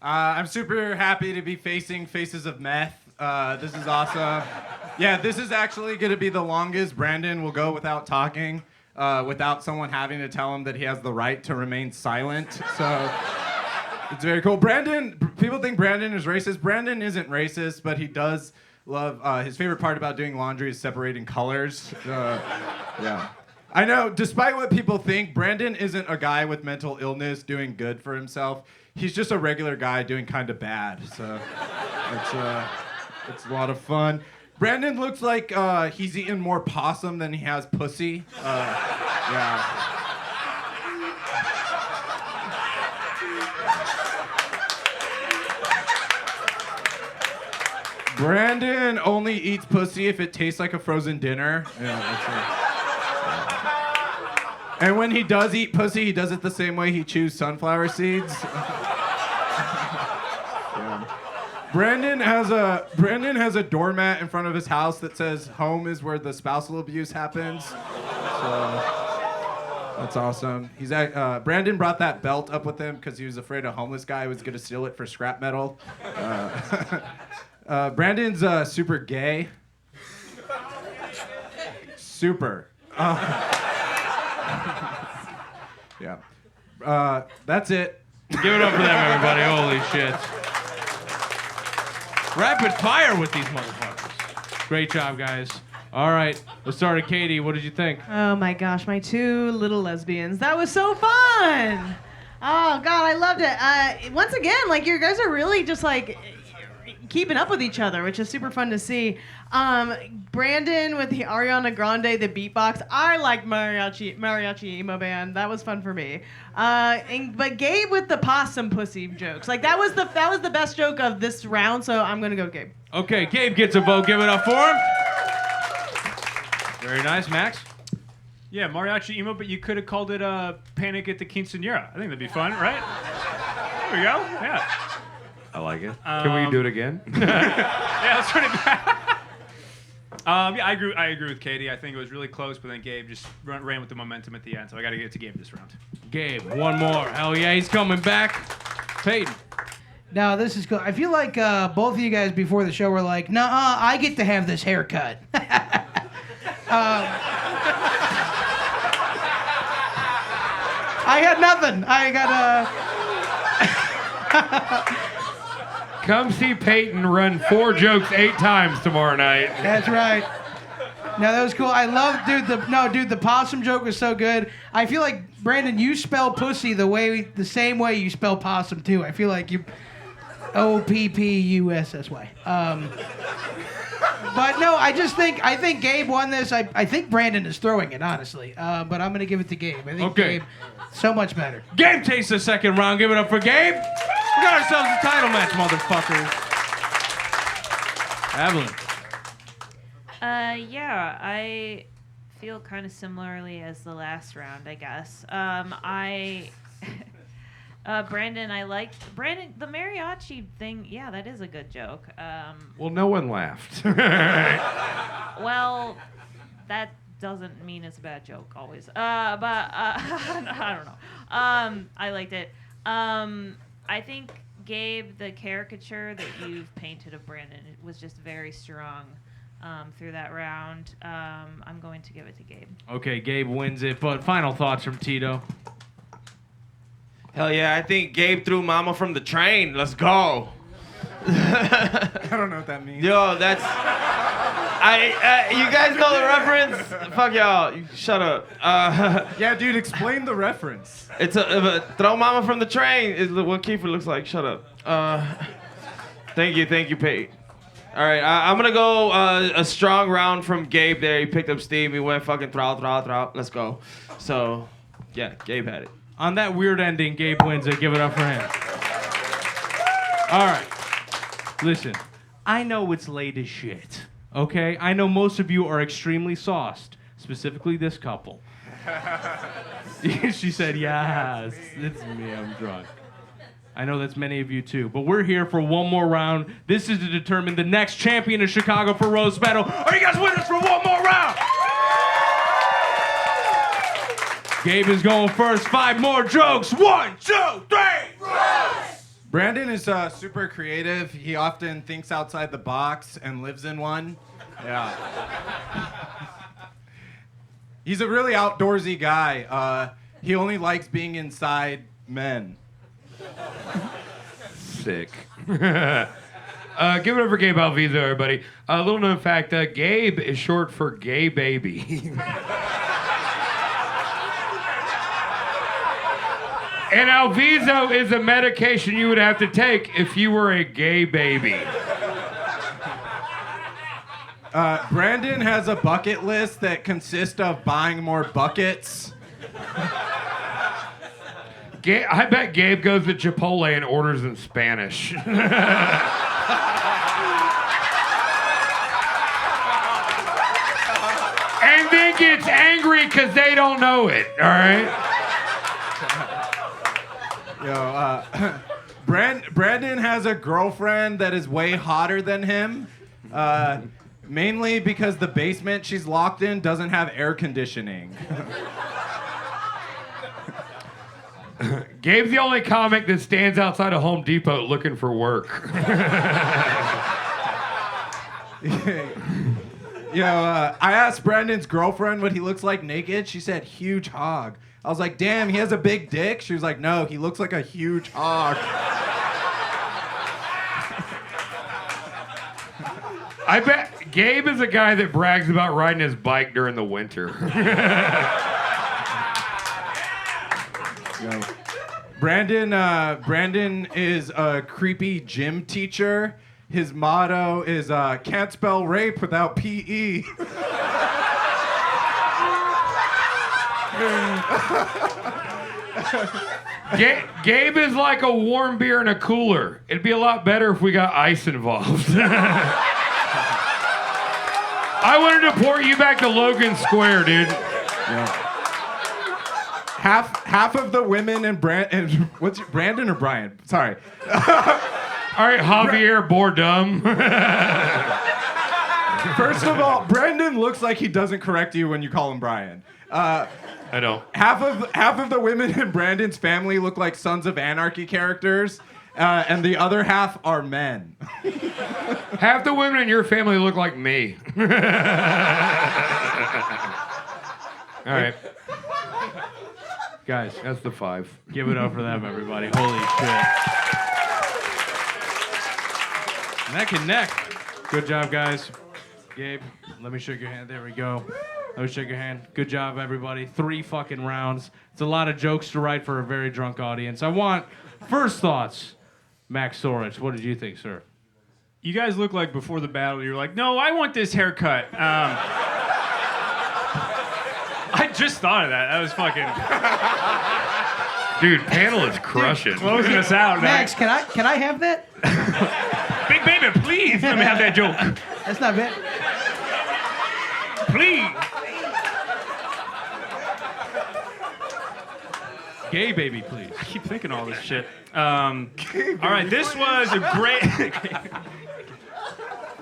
I'm super happy to be facing Faces of Meth. This is awesome. Yeah, this is actually going to be the longest Brandon will go without talking, without someone having to tell him that he has the right to remain silent. So it's very cool. People think Brandon is racist. Brandon isn't racist, but he does love, his favorite part about doing laundry is separating colors. Yeah. I know, despite what people think, Brandon isn't a guy with mental illness doing good for himself. He's just a regular guy doing kind of bad. So it's a lot of fun. Brandon looks like he's eaten more possum than he has pussy. Yeah. Brandon only eats pussy if it tastes like a frozen dinner. Yeah, that's it. And when he does eat pussy, he does it the same way he chews sunflower seeds. Yeah. Brandon has a doormat in front of his house that says "Home is where the spousal abuse happens." So that's awesome. Brandon brought that belt up with him because he was afraid a homeless guy was gonna steal it for scrap metal. Brandon's super gay. Super. Yeah. That's it.
Give it up for them, everybody. Holy shit. Rapid fire with these motherfuckers. Great job, guys. All right, let's start at Katie. What did you think?
Oh my gosh, my two little lesbians. That was so fun. Oh God, I loved it. Once again, like you guys are really just like keeping up with each other, which is super fun to see. Brandon with the Ariana Grande, the beatbox. I like mariachi emo band. That was fun for me. But Gabe with the possum pussy jokes. Like that was the best joke of this round. So I'm gonna go with Gabe.
Okay, Gabe gets a vote. Give it up for him. Very nice, Max.
Yeah, mariachi emo, but you could have called it Panic at the Quinceañera. I think that'd be fun, right? There we go. Yeah.
I like it. Can we do it again?
Yeah, that's pretty bad. Yeah, I agree with Katie. I think it was really close, but then Gabe just ran with the momentum at the end, so I got to give it to Gabe this round.
Gabe, one more. Hell yeah, he's coming back. Peyton.
No, this is cool. I feel like both of you guys before the show were like, "Nah, I get to have this haircut." I had nothing. I got
Come see Peyton run 4 jokes 8 times tomorrow night.
That's right. No, that was cool. I love, dude, the possum joke was so good. I feel like, Brandon, you spell pussy the same way you spell possum, too. I feel like you, O-P-P-U-S-S-Y. But no, I think Gabe won this. I think Brandon is throwing it, honestly. But I'm going to give it to Gabe. I think Gabe, so much better.
Gabe takes the second round. Give it up for Gabe. We got ourselves a title match, motherfuckers. Evelyn.
Yeah, I feel kind of similarly as the last round, I guess. Brandon, I liked the mariachi thing. Yeah, that is a good joke.
Well, no one laughed.
Well, that doesn't mean it's a bad joke always. But I don't know. I liked it. I think, Gabe, the caricature that you've painted of Brandon was just very strong through that round. I'm going to give it to Gabe.
Okay, Gabe wins it, but final thoughts from Tito.
Hell yeah, I think Gabe threw Mama from the train. Let's go.
I don't know what that means.
Yo, that's... you guys know the reference? Fuck y'all. Shut up.
Yeah, dude, explain the reference.
It's a throw Mama from the train is what Kieffer looks like. Shut up. Thank you, Pete. All right, I'm gonna go a strong round from Gabe there. He picked up Steve. He went fucking throw. Let's go. So, yeah, Gabe had it.
On that weird ending, Gabe wins it. Give it up for him. All right. Listen, I know it's late as shit. Okay? I know most of you are extremely sauced. specifically this couple. She said, yes, it's me, I'm drunk. I know that's many of you too, but we're here for one more round. This is to determine the next champion of Chicago for Roast Battle. Are you guys with us for one more round? Gabe is going first. 5 more jokes. 1, 2, 3.
Brandon is super creative. He often thinks outside the box and lives in one. Yeah. He's a really outdoorsy guy. He only likes being inside men.
Sick. Give it up for Gabe Alvizo, everybody. A little known fact, Gabe is short for gay baby. And Alvizo is a medication you would have to take if you were a gay baby.
Brandon has a bucket list that consists of buying more buckets.
I bet Gabe goes to Chipotle and orders in Spanish. And then gets angry because they don't know it, all right?
Brandon has a girlfriend that is way hotter than him, mainly because the basement she's locked in doesn't have air conditioning.
Gabe's the only comic that stands outside of Home Depot looking for work.
I asked Brandon's girlfriend what he looks like naked. She said, huge hog. I was like, damn, he has a big dick? She was like, no, he looks like a huge hog.
I bet Gabe is a guy that brags about riding his bike during the winter.
Brandon is a creepy gym teacher. His motto is can't spell rape without PE.
Gabe is like a warm beer in a cooler. It'd be a lot better if we got ice involved. I wanted to port you back to Logan Square, dude.
Yeah. Half of the women in what's your, Brandon or Brian? Sorry.
All right, Javier Bardem.
First of all, Brandon looks like he doesn't correct you when you call him Brian.
I don't.
Half of the women in Brandon's family look like Sons of Anarchy characters, and the other half are men.
Half the women in your family look like me. All right. Guys, that's the 5.
Give it up for them, everybody. Holy shit. Neck and neck. Good job, guys. Gabe, let me shake your hand. There we go. Let me shake your hand. Good job, everybody. 3 fucking rounds. It's a lot of jokes to write for a very drunk audience. I want first thoughts. Max Sorich, what did you think, sir?
You guys look like before the battle, you're like, no, I want this haircut. I just thought of that. That was fucking...
Dude, panel is crushing.
Closing us out.
Max, can I have that?
Big baby, please let me have that joke.
That's not bad.
Please.
Gay baby, please.
I keep thinking all this shit. All right, this was a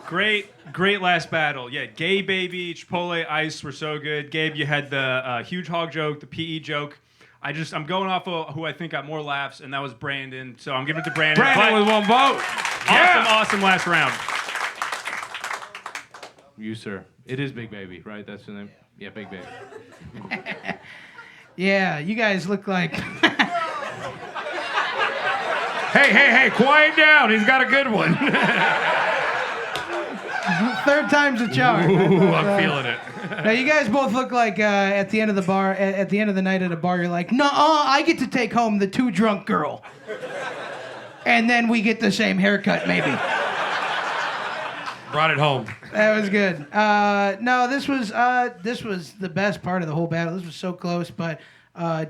great last battle. Yeah, gay baby, Chipotle, ice were so good. Gabe, you had the huge hog joke, the PE joke. I'm going off of who I think got more laughs, and that was Brandon. So I'm giving it to Brandon.
Brandon with 1 vote.
Awesome last round.
You, sir. It is Big Baby, right? That's the name? Yeah, Big Baby.
Yeah, you guys look like...
Hey, quiet down. He's got a good one.
Third time's a charm.
Ooh, I'm feeling it.
Now, you guys both look like at the end of the bar, at the end of the night at a bar, you're like, nuh-uh, I get to take home the 2 drunk girl. And then we get the same haircut, maybe.
Brought it home.
That was good. No, this was the best part of the whole battle. This was so close, but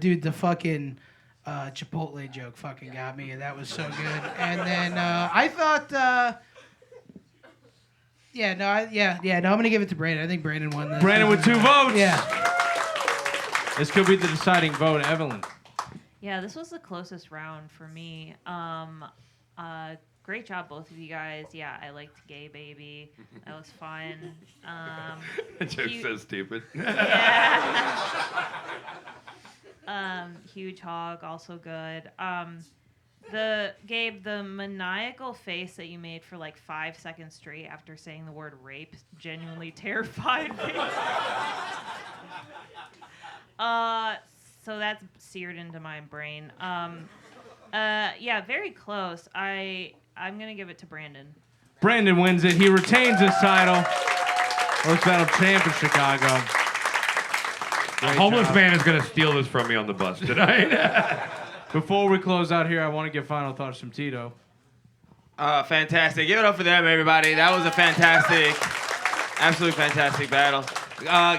dude, the fucking Chipotle joke fucking got me. That was so good. And then I thought No, I'm gonna give it to Brandon. I think Brandon won this.
Brandon with 2 votes.
Yeah.
This could be the deciding vote, Evelyn.
Yeah, this was the closest round for me. Great job, both of you guys. Yeah, I liked Gay Baby. That was fun.
That joke's so stupid.
Huge Hog, also good. Gabe, the maniacal face that you made for like 5 seconds straight after saying the word rape genuinely terrified me. So that's seared into my brain. Yeah, very close. I'm gonna give it to Brandon.
Brandon wins it. He retains his title. Roast Battle champ in Chicago.
A homeless man is going to steal this from me on the bus tonight.
Before we close out here, I want to get final thoughts from Tito.
Fantastic. Give it up for them, everybody. That was a fantastic, absolutely fantastic battle.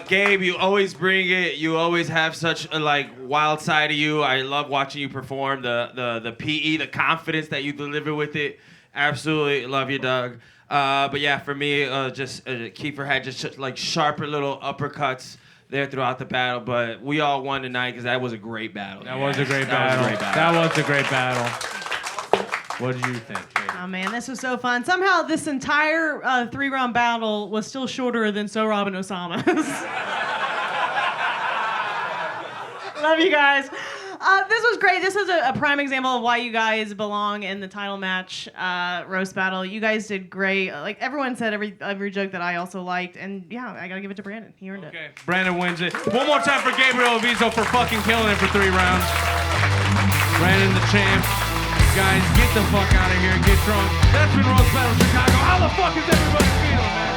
Gabe, you always bring it. You always have such a wild side of you. I love watching you perform. The PE, the confidence that you deliver with it. Absolutely love you, Doug. But yeah, for me, Kieffer had just sharper little uppercuts there throughout the battle. But we all won tonight because that was a great battle.
That was a great battle. What did you think, Katie?
Oh man, this was so fun. Somehow this entire 3-round battle was still shorter than So Robin Osama's. Love you guys. This was great. This is a prime example of why you guys belong in the title match roast battle. You guys did great. Like everyone said, every joke that I also liked, and yeah, I gotta give it to Brandon. He earned it.
Brandon wins it. One more time for Gabriel Alvizo for fucking killing it for 3 rounds. Brandon the champ. Guys, get the fuck out of here and get drunk. That's been Roast Battle Chicago. How the fuck is everybody feeling, man?